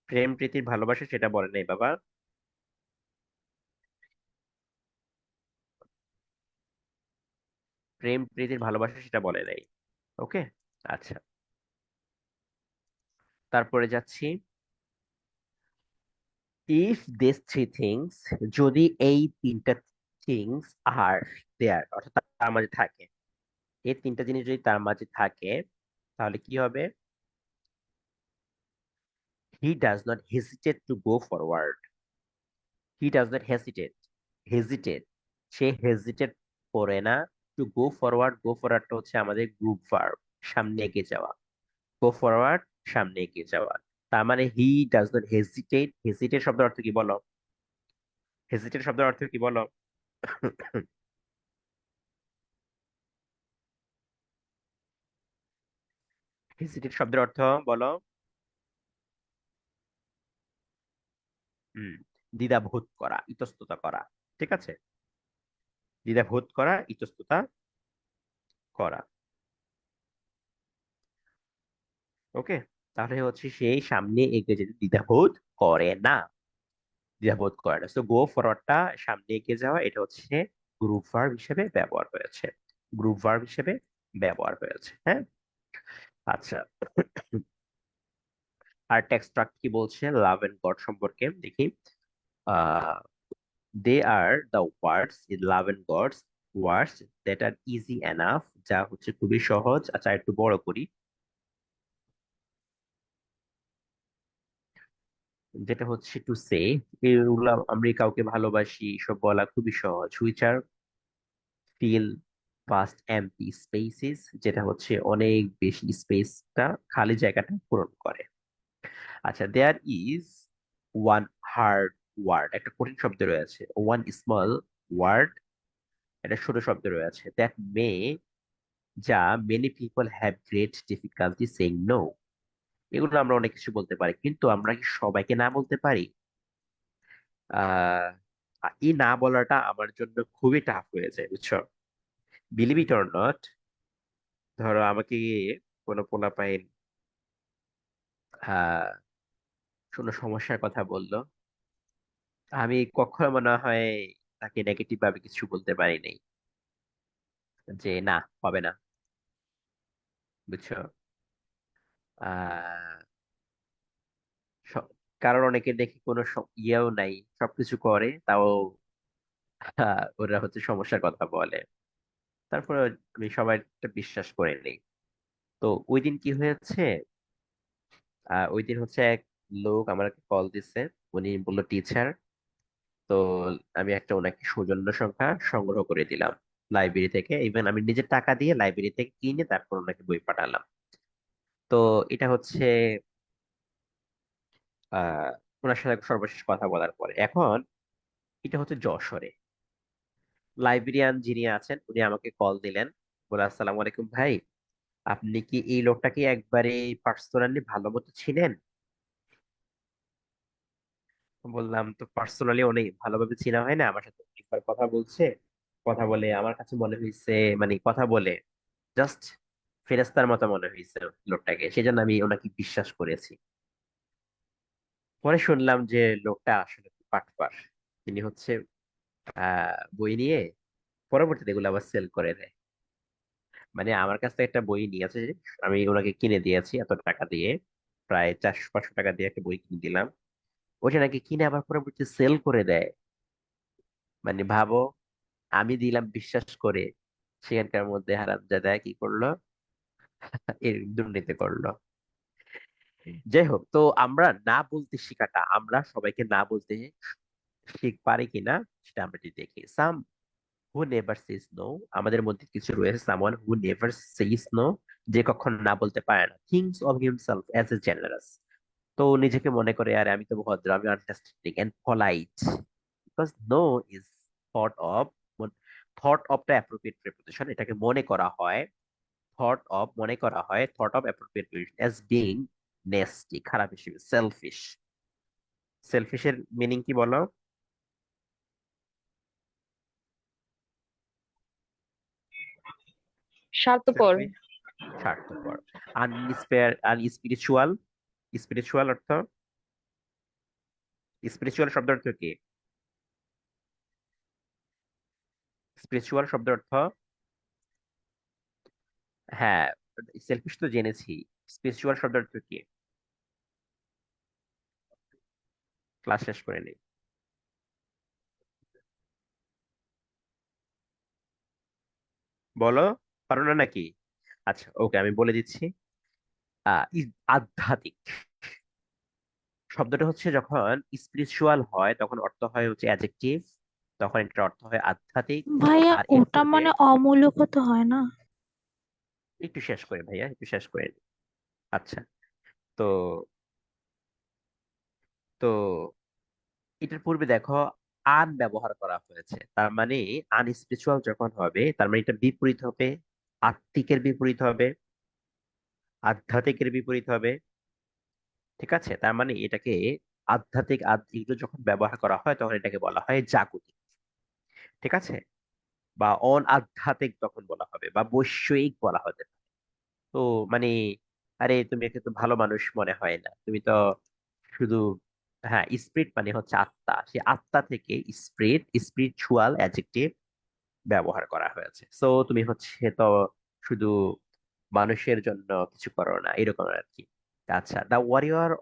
Speaker 1: প্রেম প্রীতির ভালোবাসা সেটা বলে নাই বাবা। প্রেম প্রীতির ভালোবাসা সেটা বলে নাই। ওকে। আচ্ছা, তারপরে যাচ্ছি। ইফ দিস থ্রি থিংস, যদি এই তিনটা থিংস আর দেয়ার, অর্থাৎ তার মাঝে থাকে, এই তিনটা জিনিস যদি তার মাঝে থাকে, তাহলে কি হবে? হি does not hesitate to go forward. He does not hesitate, hesitate, say hesitate করে না। টু গো ফরওয়ার্ড, গো ফরওয়ার্ডটা হচ্ছে আমাদের গ্রুপ ভার্ব, সামনে এগিয়ে যাওয়া। গো ফরওয়ার্ড, সামনে এগিয়ে যাওয়া। তার মানে হি ডাজ নট হেজিটেট, হেজিটেট শব্দের অর্থ কি বলো? হেজিটেট শব্দের অর্থ কি বলো? হেজিটেট শব্দের অর্থ বলো। হুম, দ্বিধাবোধ করা, ইতস্ততা করা। ঠিক আছে, দ্বিধাবোধ করা, ইতস্ততা করা। ওকে। তাহলে হচ্ছে সেই সামনে এগিয়ে যেতে দ্বিধাবোধ করে না, দ্বিধাবোধ করে না। তো গো ফরওয়ার্ডটা, সামনে এগিয়ে যাওয়া, এটা হচ্ছে গ্রুপ ভার্ব হিসেবে ব্যবহার হয়েছে, গ্রুপ ভার্ব হিসেবে ব্যবহার হয়েছে। হ্যাঁ। আচ্ছা, আর টেক্সট কি বলছে লাভ এন্ড গড সম্পর্কে দেখি। Ah they are the words in love and God's words that are easy enough, যা হচ্ছে খুবই সহজ। আচ্ছা একটু বড় করি, যেটা হচ্ছে টু সে, এগুলা আমরা কাউকে ভালোবাসি সব বলা খুবই সহজ। Which are fill fast empty spaces, যেটা হচ্ছে অনেক বেশি স্পেসটা খালি জায়গাটা পূরণ করে। আচ্ছা there is one hard word, একটা কঠিন শব্দ রয়েছে। ওয়ান স্মল ওয়ার্ড, একটা ছোট শব্দ রয়েছে। দ্যাট মে, যা many people have great difficulty saying no. এগুলো আমরা অনেক কিছু বলতে পারি, কিন্তু আমরা কি সবাইকে না বলতে পারি? আহ এই না বলাটা আমার জন্য খুবই টাফ হয়ে যায়, বুঝছো? বিলিভ ইট অর নট, ধরো আমাকে কোনো পোলাপাইন আহ কোনো সমস্যার কথা বললো, আমি কখনো মনে হয় তাকে নেগেটিভ ভাবে কিছু বলতে পারি নাই, যে না হবে না, বুঝছো? আহ স- কারণ অনেকে দেখি কোনো ইয়েও নাই, সবকিছু করে তাও ওরা হচ্ছে সমস্যার কথা বলে। তারপরে আমি সবাইটা বিশ্বাস করে নিই। তো ওই দিন কি হয়েছে, ওই দিন হচ্ছে এক লোক আমাকে কল দিছে। উনি বললো টিচার, তো আমি একটা ওনাকে সৌজন্য সংখ্যা সংগ্রহ করে দিলাম লাইব্রেরি থেকে। ইভেন আমি নিজের টাকা দিয়ে লাইব্রেরি থেকে কিনে তারপর ওনাকে বই পাঠালাম। তো এটা হচ্ছে আহ ওনার সাথে সর্বশেষ কথা বলার পরে। এখন এটা হচ্ছে যশোরে। লাইব্রেরিয়ান যিনি আছেন উনি আমাকে কল দিলেন, বলে আসসালামু আলাইকুম ভাই, আপনি কি এই লোকটাকে একবারে পার্সোনালি ভালো মতো ছিলেন? বললাম তো পার্সোনালি অনেক ভালোভাবে চিনা হয় না, আমার সাথে একবার কথা বলছে, কথা বলে আমার কাছে মনে হয়েছে, মানে কথা বলে জাস্ট ফেরেস্তার মতো মনে হয়েছে লোকটাকে, সেজন্য আমি ওনাকে বিশ্বাস করেছি। পরে শুনলাম যে লোকটা আসলে পাটপার। তিনি হচ্ছে বই নিয়ে পরবর্তীতে এগুলো আবার সেল করে দেয়। মানে আমার কাছ থেকে একটা বই নিয়ে আছে, আমি ওনাকে কিনে দিয়েছি এত টাকা দিয়ে, প্রায় 400-500 টাকা দিয়ে একটা বই কিনে দিলাম। ওইটা নাকি কিনে আবার পরবর্তী সেল করে দেয়। মানে ভাবো, আমি দিলাম বিশ্বাস করে, সেখানকার মধ্যে হারামজাদা কি করলো, এর দুর্নীতি করলো। যাই হোক, তো আমরা না বলতে শেখাটা, আমরা সবাইকে না বলতে পারি কিনা সেটা আমরা যদি দেখি। সাম হু নেভার সেজ নো, আমাদের মধ্যে কিছু রয়েছে someone who never says no, যে কখনো না বলতে পারে না। Thinks of himself as a generous, তো নিজেকে মনে করে আরে আমি তো ভদ্র, আমি understanding and polite. Because no is thought of, thought অফটা অ্যাপ্রোপ্রিয়েট প্রিপোজিশন, এটাকে মনে করা হয়, thought of appropriate preposition as being nasty, খারাপ হিসেবে। সেলফিশ, সেলফিশের মিনিং কি বলো?
Speaker 6: স্বার্থপর।
Speaker 1: সেলফিশ, স্বার্থপর। আনস্পিরিচুয়াল, স্পিরিচুয়াল অর্থ, স্পিরিচুয়াল শব্দ অর্থ কি? স্পিরিচুয়াল শব্দ অর্থ, হ্যাঁ সেলফিশ তো জেনেছি, স্পিরিচুয়াল শব্দ অর্থ কি? ক্লাস শেষ করে নেই। বলো, পারো না নাকি? আচ্ছা ওকে, আমি বলে দিচ্ছি। আধ্যাত্মিক শব্দটা হচ্ছে যখন স্পিরিচুয়াল হয় তখন অর্থ হয় হচ্ছে অ্যাডজেক্টিভ, তখন এটার অর্থ হয় আধ্যাত্মিক।
Speaker 3: ভাইয়া
Speaker 1: আর এর
Speaker 3: ওটা
Speaker 1: পূর্বে,
Speaker 3: মানে অমূলক তো হয় না?
Speaker 1: একটু শেষ করে ভাইয়া, একটু শেষ করে নিই। আচ্ছা, তো তো এটার পূর্বে দেখো আন ব্যবহার করা হয়েছে, তার মানে আনস্পিরিচুয়াল যখন হবে তার মানে এটা বিপরীত হবে, আত্মিকের বিপরীত হবে, আধ্যাত্মিকের বিপরীত হবে। ঠিক আছে, তার মানে এটাকে আধ্যাত্মিক আধ্যাত্মিক যখন ব্যবহার করা হয় তখন এটাকে বলা হয় জাগতিক। ঠিক আছে, বা অন আধ্যাত্মিক তখন বলা হবে, বা বৈষয়িক বলা হতে পারে। তো মানে আরে তুমি একে তো ভালো মানুষ মনে হয় না, তুমি তো শুধু, হ্যাঁ স্পিরিট মানে হচ্ছে আত্মা, সেই আত্মা থেকে স্পিরিট, স্পিরিচুয়াল অ্যাডজেক্টিভ ব্যবহার করা হয়েছে। সো তুমি হচ্ছে তো শুধু মানুষের জন্য কিছু করো না, এরকম আর কি। আচ্ছা, দ্য ওয়ারিয়র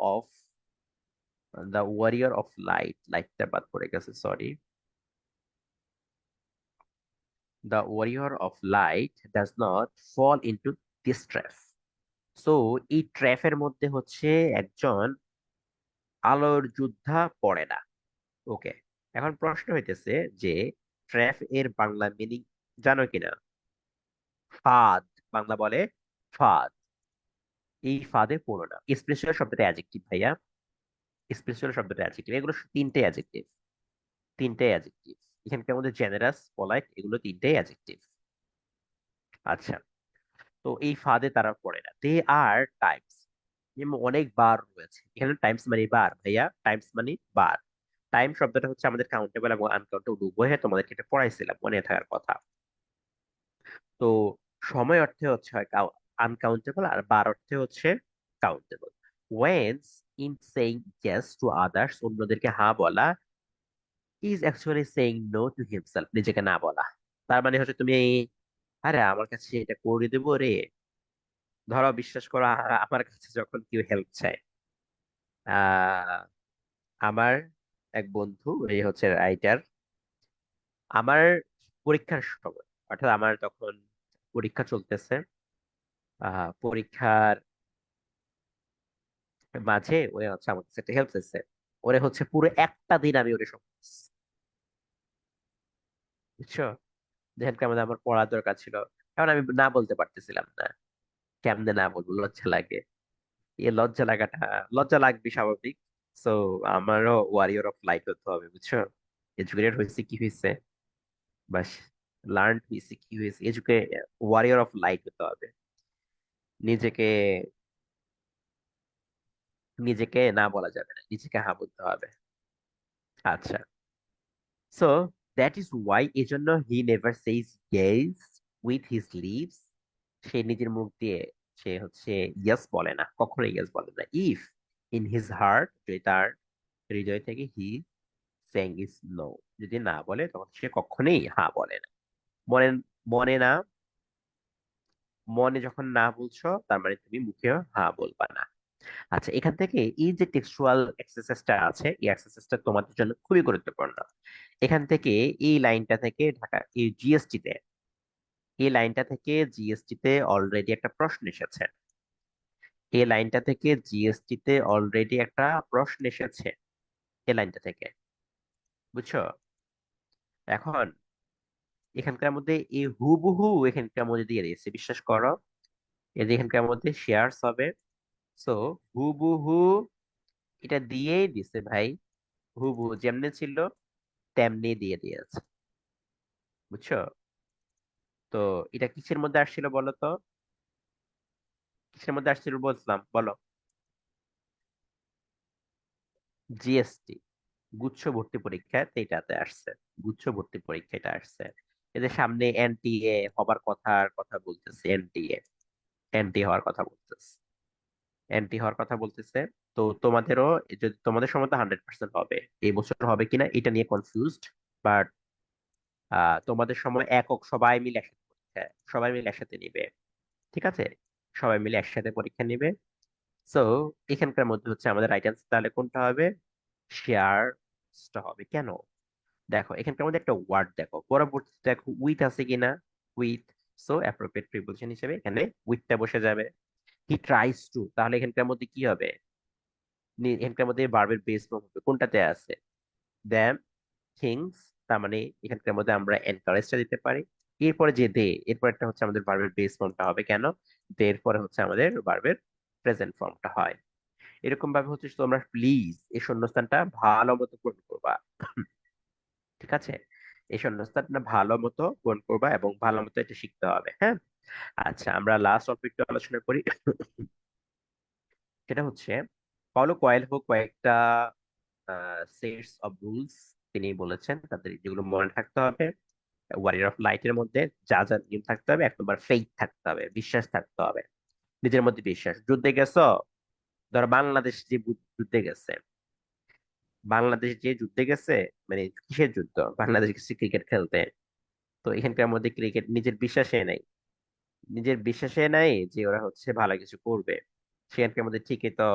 Speaker 1: অফ লাইটটা বাদ পড়ে গেছে, sorry. The warrior of light does not fall into this trap. So এই ট্র্যাপের মধ্যে হচ্ছে একজন আলোর যোদ্ধা পড়ে না। ওকে, এখন প্রশ্ন হইতেছে যে ট্র্যাপ এর বাংলা মিনিং জানো কিনা? ফাঁদ, বাংলা বলে ফাঁদ। এই ফাঁদে পড়ো না। স্পেশাল শব্দটা অ্যাডজেক্টিভ ভাইয়া, স্পেশাল শব্দটা অ্যাডজেক্টিভ। এগুলো তিনটে অ্যাডজেক্টিভ, তিনটে অ্যাডজেক্টিভ। এখানকার মধ্যে জেনারাস, পলাইট, এগুলো তিনটেই অ্যাডজেক্টিভ। আচ্ছা, তো এই ফাঁদে তারা পড়ে না। দে আর টাইমস, অনেক বার রয়েছে এখানে। টাইমস মানে বার ভাইয়া, টাইমস মানে বার। টাইম শব্দটা হচ্ছে আমাদের কাউন্টেবল এবং আনকাউন্টেবল উভয়, তোমাদেরকে এটা পড়াইছিলাম, মনে থাকার কথা। তো সময় অর্থে হচ্ছে হয় আনকাউন্টেবল, আর বার অর্থে হচ্ছে countable. Once in saying yes to others, অন্যদেরকে হ্যাঁ বলা, is actually saying no to himself, নিজেকে না বলা। তার মানে হচ্ছে তুমি, আরে আমার কাছে এটা করে দেবো রে। ধরো বিশ্বাস করো, আমার কাছে যখন কেউ হেল্প চায়, আহ আমার এক বন্ধু, এই হচ্ছে রাইটার, আমার পরীক্ষার সময়, অর্থাৎ আমার তখন পরীক্ষা চলতেছে, পরীক্ষার মাঝে ওরে হচ্ছে আমার কাছে একটা হেল্প চাইছে। ওরে হচ্ছে পুরো একটা দিন আমি ওরে সময় দিছি, বুঝছো? যেখানকে আমাদের আমার পড়ার দরকার ছিল, এখন আমি না বলতে পারতেছিলাম না। কেমনে না বলবো, লজ্জা লাগে। এই লজ্জা লাগাটা, লজ্জা লাগবে স্বাভাবিক। সো আমারও ওয়ারিয়র অফ লাইট হতে হবে, বুঝছো? এডুকেটেড হয়েছে কি হয়েছে, বাস লার্ন হয়েছে কি হয়েছে, ওয়ারিয়র অফ লাইট হতে হবে। নিজেকে নিজেকে না বলা যাবে না, নিজেকে হ্যাঁ বলতে হবে। আচ্ছা, সো দ্যাট ইজ ওয়াই, এজন্য he never says yes with his lips, সে নিজের মুখ দিয়ে সে হচ্ছে ইয়েস বলে না, কখনো ইয়েস বলে না। ইফ ইন হিজ হার্ট, যদি তার হৃদয় থেকে হি সেইং ইজ নো, যদি না বলে তখন সে কখনোই হ্যাঁ বলে না। মনে মনে না, মনে যখন না বলছো তার মানে তুমি মুখেও হ্যাঁ বলবা না। আচ্ছা, এখান থেকে এই যে টেক্সচুয়াল এক্সারসাইজটা আছে, এই এক্সারসাইজটা তোমাদের জন্য খুবই গুরুত্বপূর্ণ। এখান থেকে এই লাইনটা থেকে ঢাকা এই জিএসটি তে, এই লাইনটা থেকে জিএসটি তে অলরেডি একটা প্রশ্ন এসেছে। এই লাইনটা থেকে জিএসটি তে অলরেডি একটা প্রশ্ন এসেছে, এই লাইনটা থেকে, বুঝছো? এখন এখানকার মধ্যে এই হুবহু এখানকার মধ্যে দিয়ে দিয়েছে, বিশ্বাস করো। এই যে এখানকার মধ্যে শেয়ারস হবে, সো হুবহু এটা দিয়েই দিছে ভাই। হুবহু যেমনি ছিল তেমনি দিয়ে দিয়েছে, বুঝছো? তো এটা কিসের মধ্যে আসছিল বলো তো? কিসের মধ্যে আসছিল বলছিলাম, বলো? জিএসটি, গুচ্ছ ভর্তি পরীক্ষা এটাতে আসছে। গুচ্ছ ভর্তি পরীক্ষা এটা আসছে। এদের সামনে এনটিএ হবার কথা বলতেছে, এনটিএ, এনটি হওয়ার কথা বলতেছে, এনটি হওয়ার কথা বলতেছে। তো তোমাদেরও, যদি তোমাদের সময় তো 100% হবে, এই বছর হবে কিনা এটা নিয়ে কনফিউজড। বাট তোমাদের সময় একক, সবাই মিলে একসাথে পরীক্ষা, সবাই মিলে একসাথে নিবে, ঠিক আছে? সবাই মিলে একসাথে পরীক্ষা নিবে। সো এখানকার মধ্যে হচ্ছে আমাদের রাইট অ্যান্সার তাহলে কোনটা হবে? শেয়ারসটা হবে। কেন? দেখো এখানকার মধ্যে একটা ওয়ার্ড দেখো, পরবর্তীতে দেখো উইথ আছে কিনা, উইথ। সো অ্যাপ্রোপ্রিয়েট প্রিপোজিশন হিসেবে এখানে উইথটা বসে যাবে। হি ট্রাইস টু, তাহলে এখানকার মধ্যে কি হবে? এখানকার মধ্যে ভার্বের বেস ফর্ম হবে, কোনটাতে আছে? Them, things. তার মানে এখানকার মধ্যে আমরা এনকারেজটা দিতে পারি। এরপরে যে দে, এরপরটা হচ্ছে আমাদের ভার্বের বেস ফর্মটা হবে। কেন? এরপরে হচ্ছে আমাদের ভার্বের প্রেজেন্ট ফর্মটা হয়। এরকম ভাবে হচ্ছে তোমরা প্লিজ এই শূন্যস্থানটা ভালো মতো পূরণ করবা, ঠিক আছে? এই শূন্যস্থানটা ভালো মতো পূরণ করবা এবং ভালো মতো এটা শিখতে হবে, হ্যাঁ? আচ্ছা, আমরা লাস্ট অল্প একটু আলোচনা করি। সেটা হচ্ছে পাওলো কোয়েলহো কয়েকটা সেটস অফ রুলস তিনি বলেছেন, তাদের যেগুলো মনে থাকতে হবে। ওয়ারিয়র অফ লাইটের মধ্যে যা যা নিয়ম থাকতে হবে, 1 নম্বর ফেইথ থাকতে হবে, বিশ্বাস থাকতে হবে। নিজের মধ্যে বিশ্বাস। যুদ্ধে গেছো, ধরো বাংলাদেশ যে যুদ্ধে গেছে, বাংলাদেশ যে যুদ্ধে গেছে, মানে কিসের যুদ্ধ? বাংলাদেশ গেছে ক্রিকেট খেলতে। তো এখানকার মধ্যে ক্রিকেট, নিজের বিশ্বাসে নাই, নিজের বিশ্বাসে নাই যে ওরা হচ্ছে ভালো কিছু করবে। সেখানকার মধ্যে ঠিকই তো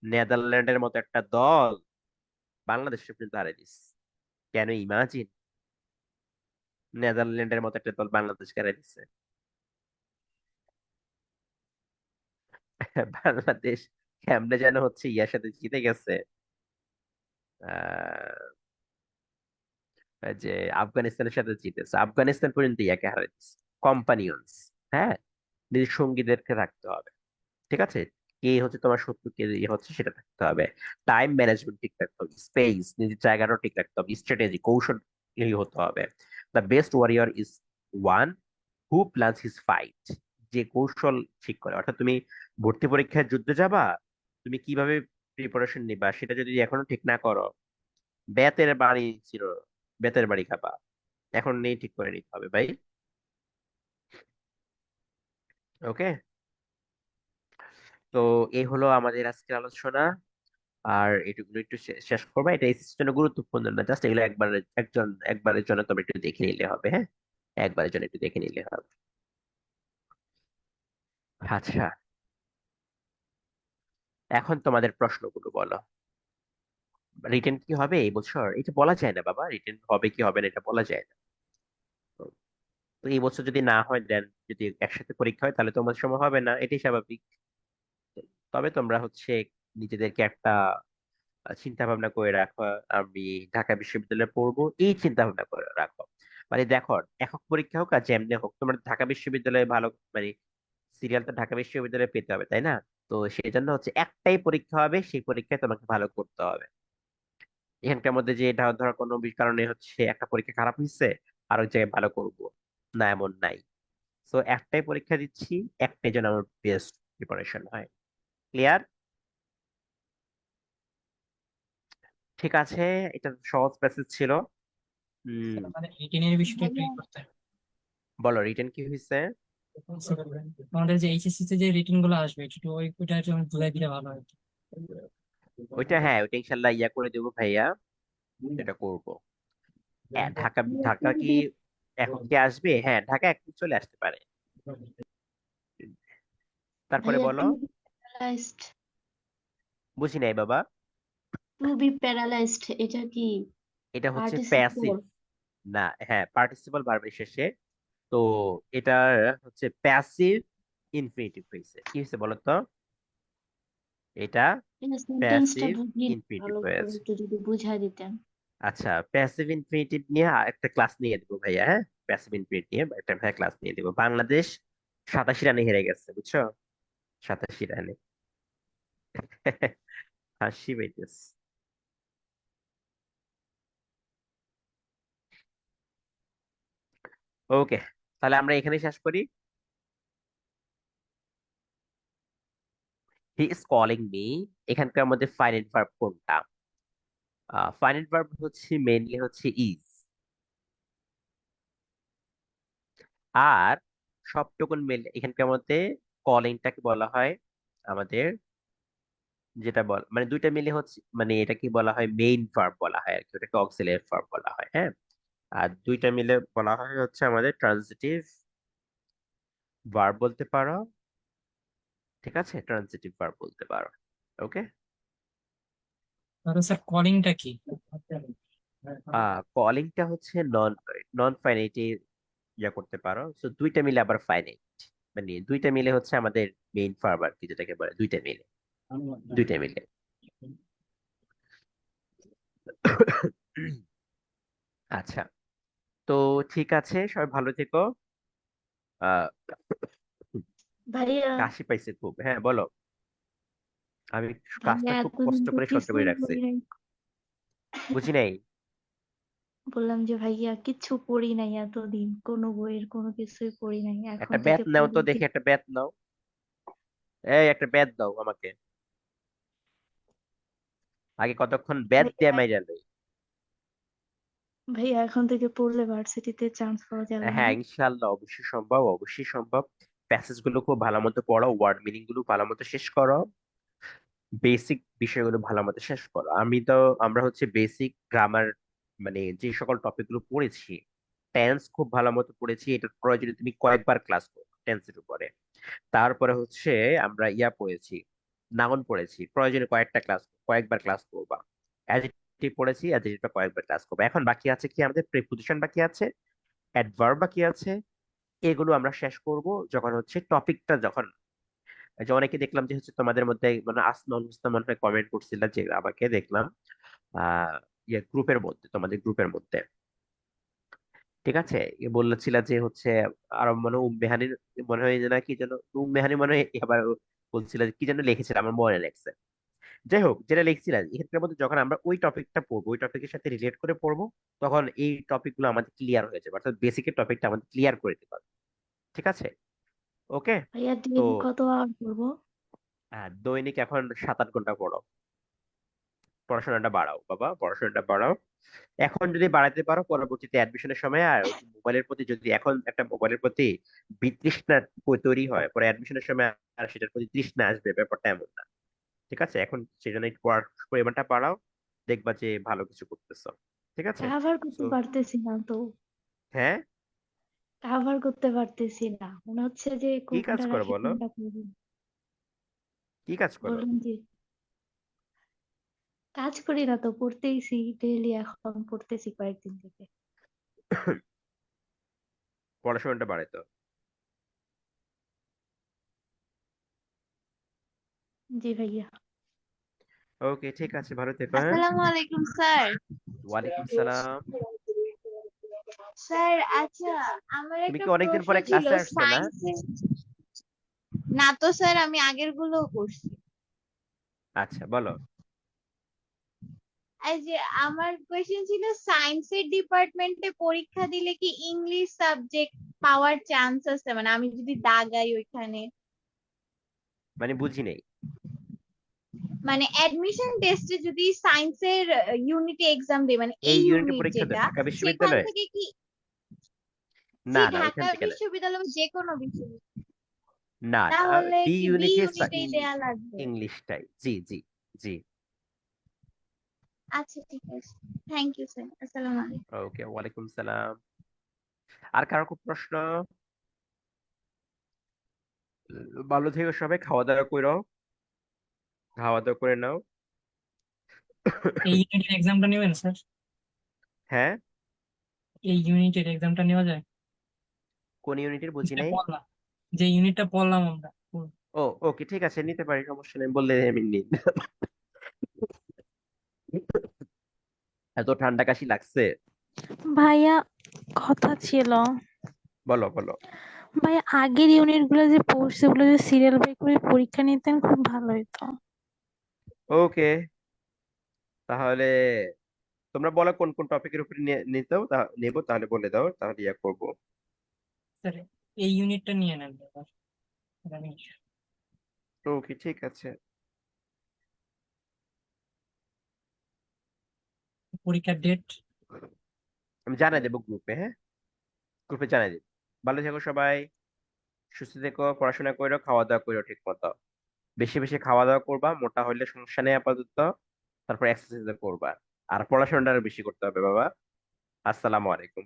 Speaker 1: নেদারল্যান্ডের মতো একটা দল বাংলাদেশে কিন্তু হারিয়ে দিস। কেন ইমাজিন, নেদারল্যান্ডের মতো একটা দল বাংলাদেশকে হারিয়ে দিচ্ছে। বাংলাদেশ কেমনে যেন হচ্ছে ইয়ার সাথে জিতে গেছে, আহ এই যে আফগানিস্তানের সাথে জিতেছে, আফগানিস্তান পর্যন্ত ইয়াকে হারিয়ে দিচ্ছে। কম্পানিয়ন্স, হ্যাঁ, নিজের সঙ্গীদেরকে রাখতে হবে, ঠিক আছে? কে হচ্ছে তোমার শত্রু, কে ইয়ে হচ্ছে সেটা থাকতে হবে। টাইম ম্যানেজমেন্ট ঠিক রাখতে হবে, স্পেস নিজের জায়গাটাও ঠিক রাখতে হবে, স্ট্র্যাটেজি কৌশল হতে হবে। The best warrior is one who plans his fight, যে কৌশল ঠিক করে। অর্থাৎ তুমি ভর্তি পরীক্ষায় যুদ্ধে যাবা, তুমি কিভাবে প্রিপারেশন নিবা সেটা যদি এখনো ঠিক না করো, বেতের বাড়ি ছিল, বেতের বাড়ি খাবা। এখন নেই, ঠিক করে নিতে হবে ভাই। ওকে, তো এই হলো আমাদের আজকের আলোচনা। আর এটুকু একটু শেষ করবো, এটা এসএসসির জন্য গুরুত্বপূর্ণ না, জাস্ট এগুলো একবারের জন্য তবে একটু দেখে নিলে হবে, হ্যাঁ, একবারের জন্য একটু দেখে নিলে হবে। আচ্ছা, এখন তোমাদের প্রশ্নগুলো বলো। রিটেন কি হবে এই বছর এটা বলা যায় না বাবা, রিটেন হবে কি হবে না এটা বলা যায় না। তো তো এই বছর যদি না হয়, দেন যদি একসাথে পরীক্ষা হয় তাহলে তোমার সময় হবে না, এটাই স্বাভাবিক। তবে তোমরা হচ্ছে নিজেদেরকে একটা চিন্তা ভাবনা করে রাখো, আমি ঢাকা বিশ্ববিদ্যালয়ে পড়বো, এই চিন্তা ভাবনা করে রাখো। মানে দেখো, একক পরীক্ষা হোক আর যেমনি হোক, তোমার ঢাকা বিশ্ববিদ্যালয়ে ভালো, মানে সিরিয়াল তো ঢাকা বিশ্ববিদ্যালয়ে পেতে হবে, তাই না? তো সেই জন্য হচ্ছে একটাই পরীক্ষা হবে, সেই পরীক্ষায় তোমাকে ভালো করতে হবে। এখানকার মধ্যে যে এটা ধর কোনো কারণে হচ্ছে একটা পরীক্ষা খারাপ হয়েছে আর ওই জায়গায় ভালো করব, না, এমন নাই। তো একটাই পরীক্ষা দিচ্ছি, একটাই যেন আমার বেস্ট প্রিপারেশন হয়। ক্লিয়ার? ঠিক আছে, এটা সহজ প্যাসেজ ছিল।
Speaker 6: মানে রিটেনের বিষয়টা একটু
Speaker 5: ভাইয়া
Speaker 6: ই করতে হবে।
Speaker 1: বলো রিটেন কি হয়েছে।
Speaker 6: আমাদের যে এইচএসসি তে যে রিটেন গুলো আসবে একটু ওইটা একটু বুঝাই দিলে ভালো হয়।
Speaker 1: ওইটা হ্যাঁ, ওইটা ইনশাল্লাহ ইয়া করে দেবো ভাইয়া, এটা করব। ঢাকা, ঢাকা কি এখন কি আসবে? হ্যাঁ, ঢাকা এখন চলে আসতে পারে। তারপরে
Speaker 5: ভাইয়া
Speaker 1: বলো।
Speaker 5: টু বি প্যারালাইজড,
Speaker 1: বুঝি নাই বাবা।
Speaker 5: টু বি প্যারালাইজড এটা কি
Speaker 1: এটা হচ্ছে প্যাসিভ,
Speaker 5: পার্টিসিপল?
Speaker 1: না, হ্যাঁ, পার্টিসিপল ভার্বের শেষে। তো এটা হচ্ছে প্যাসিভ ইনফিনিটিভ হয়েছে। কি হয়েছে বলো তো? এটা
Speaker 5: এই সেন্টেন্সটা
Speaker 1: প্যাসিভ
Speaker 5: বুঝিয়ে
Speaker 1: ইনফিনিটিভ
Speaker 5: ভালো করে
Speaker 1: হয়েছে।
Speaker 5: একটু যদি বুঝাই দিতেন।
Speaker 1: আচ্ছা, প্যাসিভ ইনফিনিটিভ নিয়ে একটা ক্লাস নিয়ে দেবো ভাইয়া, হ্যাঁ, প্যাসিভ ইনফিনিটিভ নিয়ে একটা ভাইয়া ক্লাস নিয়ে দেবো। বাংলাদেশ 87 রানে হেরে গেছে, বুঝছো? 87 রানে। হাসি পাইতেছে। ওকে, তাহলে আমরা এখানে শেষ করি। হি ইজ কলিং মি, এখানকার মধ্যে ফাইনাইট ভার্ব কোনটা? ফাইনাইট ভার্ব হচ্ছে মেইনলি হচ্ছে ইজ, আর সবটুকুন মিলে এখানকার মধ্যে কলিংটাকে বলা হয় আমাদের, যেটা মানে দুইটা মিলে হচ্ছে, মানে এটা কি বলা হয়, মেইন ভার্ব বলা হয় আর কি, ওটাকে অক্সিলারি ভার্ব বলা হয়, হ্যাঁ। আর দুইটা মিলে বলা হয় হচ্ছে আমাদের ট্রান্সিটিভ ভার্ব বলতে পারো, ঠিক আছে, ট্রান্সিটিভ ভার্ব বলতে পারো। ওকে,
Speaker 6: তাহলে স্যার কলিংটা কি?
Speaker 1: কলিংটা হচ্ছে নন নন ফাইনাইট ইয়া করতে পারো, তো দুইটা মিলে আবার ফাইনাইট, মানে দুইটা মিলে হচ্ছে আমাদের মেইন ভার্ব আর কি, যেটাকে বলে দুইটা মিলে, দুইটা মিলে। আচ্ছা, তো ঠিক আছে, সবাই ভালো থেকো। আহ
Speaker 5: ভাইয়া,
Speaker 1: কাশি পাইছে খুব, হ্যাঁ বলো। আমি
Speaker 5: ভাইয়া
Speaker 1: কাজটা খুব
Speaker 5: এতদিন
Speaker 1: কষ্ট
Speaker 5: তো
Speaker 1: করে সহ্য করে
Speaker 5: কিছুই
Speaker 1: রাখছি।
Speaker 5: করি নাই।
Speaker 1: বুঝি নাই।
Speaker 5: বললাম যে ভাইয়া কিচ্ছু পড়ি নাই এতদিন, কোনো বইয়ের কোনো কিছুই পড়ি নাই, এখন
Speaker 1: একটা
Speaker 5: থেকে
Speaker 1: ব্যাত নাও তো
Speaker 5: পড়বো
Speaker 1: দেখি,
Speaker 5: ঠিক।
Speaker 1: একটা ব্যাত নাও। এই একটা ব্যাত দাও আমাকে, আগে কতক্ষণ ব্যাত দিয়ে
Speaker 5: ভাইয়া,
Speaker 1: মাইরা লই।
Speaker 5: ভাইয়া এখন থেকে পড়লে ভার্সিটিতে চান্স পাওয়া যাবে না?
Speaker 1: হ্যাঁ, ইনশাআল্লাহ, অবশ্যই সম্ভব, অবশ্যই সম্ভব। প্যাসেজ গুলো খুব ভালো মতো পড়ো, ওয়ার্ড মিনিং গুলো ভালো মতো শেষ করো, বেসিক বিষয়গুলো ভালো মতো শেষ করো। আমরা হচ্ছে বেসিক গ্রামার, মানে যে সকল টপিক গুলো পড়েছি, টেন্স খুব ভালো মতো পড়েছি, এটার প্রয়োজনে তুমি কয়েকবার ক্লাস করো টেন্সের উপরে। তারপরে হচ্ছে আমরা ইয়া পড়েছি, নাউন পড়েছি, প্রয়োজনে কয়েকবার ক্লাস করবা। অ্যাডজেক্টিভ পড়েছি, অ্যাডজেক্টিভটা কয়েকবার ক্লাস করবা। এখন বাকি আছে কি, আমাদের প্রিপোজিশন বাকি আছে, অ্যাডভার্ব বাকি আছে। এগুলো আমরা শেষ করব যখন হচ্ছে টপিকটা, যখন যে অনেকে দেখলাম যে হচ্ছে তোমাদের মধ্যে মানে আসমাউল হোসেন মনে হয় কমেন্ট করছিল, যে আমাকে দেখলাম ইয়ে গ্রুপের মধ্যে, তোমাদের গ্রুপের মধ্যে, ঠিক আছে, বলছিল যে হচ্ছে আরো মনে হয় উম্মেহানির, মনে হয় যে না কি যেন, উম্মেহানি মনে হয় আবার বলছিল যে কি যেন লিখেছিল, আমার মনে লাগছে। যাই হোক, যেটা লিখছিলেন এক্ষেত্রের মধ্যে যখন আমরা ওই টপিকটা পড়বো, ওই টপিকের সাথে রিলেট করে পড়বো, তখন এই টপিকগুলো আমাদের ক্লিয়ার হয়ে যাবে, অর্থাৎ বেসিকের টপিকটা আমাদের ক্লিয়ার করে দিতে পারবে। ঠিক আছে, ওকে।
Speaker 5: ভাইয়া
Speaker 1: তো
Speaker 5: ডেইলি কত আওয়ার করবো?
Speaker 1: দৈনিক এখন 7-8 ঘন্টা পড়ো, পড়াশোনাটা বাড়াও বাবা, পড়াশোনাটা বাড়াও। এখন যদি বাড়াতে পারো, পরবর্তীতে অ্যাডমিশনের সময় আর ওই মোবাইলের প্রতি, যদি এখন একটা মোবাইলের প্রতি বিতৃষ্ণা তৈরি হয়, পরে অ্যাডমিশনের সময় আর সেটার প্রতি তৃষ্ণা আসবে, ব্যাপারটা এমন না। ঠিক আছে, এখন সেজন্য একটু পড়ার পরিমাণটা বাড়াও, দেখবা যে ভালো কিছু করতেছো। ঠিক আছে।
Speaker 5: কাভার
Speaker 1: তো
Speaker 5: করতে পারতেছি না তো,
Speaker 1: হ্যাঁ,
Speaker 5: কাভার করতে পারতেছি না, মনে হচ্ছে যে
Speaker 1: কি কাজ
Speaker 5: কোনটা
Speaker 1: করো
Speaker 5: রাখি
Speaker 1: বলো,
Speaker 5: কোনটা করবো।
Speaker 1: কি কাজ করো?
Speaker 5: বললাম যে কাজ করি না তো, পড়তেইছি ডেইলি, এখন পড়তেছি কয়েকদিন থেকে।
Speaker 1: পড়াশোনাটা বাড়াই তো।
Speaker 5: জি ভাইয়া।
Speaker 1: ওকে, ঠিক আছে, ভালো থেকো, হ্যাঁ।
Speaker 7: আসসালামু আলাইকুম স্যার।
Speaker 1: ওয়ালাইকুম সালাম।
Speaker 7: স্যার আচ্ছা, আমার
Speaker 1: তুমি
Speaker 7: একটা
Speaker 1: কি অনেকদিন
Speaker 7: প্রশ্ন
Speaker 1: পরে
Speaker 7: ছিল
Speaker 1: ক্লাসে আসছো না?
Speaker 7: সায়েন্সের। না তো স্যার, আমি আগের গুলোও করছি।
Speaker 1: আচ্ছা, বলো।
Speaker 7: এই যে আমার কোয়েশ্চেন ছিল, সায়েন্সের ডিপার্টমেন্টে পরীক্ষা দিলে কি ইংলিশ সাবজেক্ট পাওয়ার চান্স আছে, মানে আমি যদি দাগাই ওইখানে,
Speaker 1: মানে বুঝি নেই।
Speaker 7: মানে অ্যাডমিশন টেস্টে যদি সায়েন্সের ইউনিটে এক্সাম দেই, মানে
Speaker 1: এই
Speaker 7: এই
Speaker 1: ইউনিটে
Speaker 7: ইউনিট
Speaker 1: পরীক্ষা দেয়
Speaker 7: যেটা,
Speaker 1: ঢাকা
Speaker 7: সেখান
Speaker 1: বিশ্ববিদ্যালয়ে?
Speaker 7: থেকে কি, জি
Speaker 1: না না, ওইখান
Speaker 7: ঢাকা
Speaker 1: থেকে না।
Speaker 7: বিশ্ববিদ্যালয় বা যে কোনো বিশ্ববিদ্যালয়,
Speaker 1: না না,
Speaker 7: তাহলে
Speaker 1: বি
Speaker 7: কি বি
Speaker 1: ইউনিটে
Speaker 7: ইউনিটেই দেয়া লাগবে?
Speaker 1: ইংলিশটাই, জি জি জি।
Speaker 7: আচ্ছা ঠিক আছে, থ্যাংক ইউ স্যার, আসসালামু আলাইকুম।
Speaker 1: ওকে, ওয়ালাইকুম সালাম। আর কারো কোনো প্রশ্ন? ভালো থেকো সবাই, খাওয়া দাওয়া করো, খাওয়া দাওয়া করে নাও।
Speaker 6: এই ইউনিটের এক্সামটা নেবেন স্যার?
Speaker 1: হ্যাঁ,
Speaker 6: এই ইউনিটের এক্সামটা নেওয়া যায়?
Speaker 1: কোন ইউনিটের বুঝি
Speaker 6: যেটা
Speaker 1: নাই।
Speaker 6: পড়লাম, যে ইউনিটটা পড়লাম আমরা।
Speaker 1: ও, ওকে, ঠিক আছে, নিতে পারি, সমস্যা নেই, বললে আমি নিই। এত ঠান্ডা কাশি লাগছে।
Speaker 3: ভাইয়া কথা ছিল,
Speaker 1: বলো বলো।
Speaker 3: ভাইয়া আগের ইউনিট গুলো যে পড়ছে ওগুলো যে সিরিয়াল বাই করে পরীক্ষা নিতেন খুব ভালো হতো।
Speaker 1: ওকে, তাহলে তোমরা বলো কোন কোন টপিকের উপরে নিতেও নেবো, তাহলে বলে দাও, তাহলে ইয়া করবো।
Speaker 6: স্যার এই ইউনিটটা নিয়ে নেন এবার। আমি
Speaker 1: ওকে, ঠিক আছে।
Speaker 6: পরীক্ষার ডেট
Speaker 1: আমি জানাই দেবো গ্রুপে, হ্যাঁ, গ্রুপে জানাই দেবো। ভালো থেকো সবাই, সুস্থ থেকো, পড়াশোনা করো, খাওয়া দাওয়া করো ঠিক মতো, বেশি বেশি খাওয়া দাওয়া করবা, মোটা হইলে সমস্যা নেই আপাতত, তারপর এক্সারসাইজ করবা, আর পড়াশোনাটা আরো বেশি করতে হবে বাবা। আসসালামু আলাইকুম।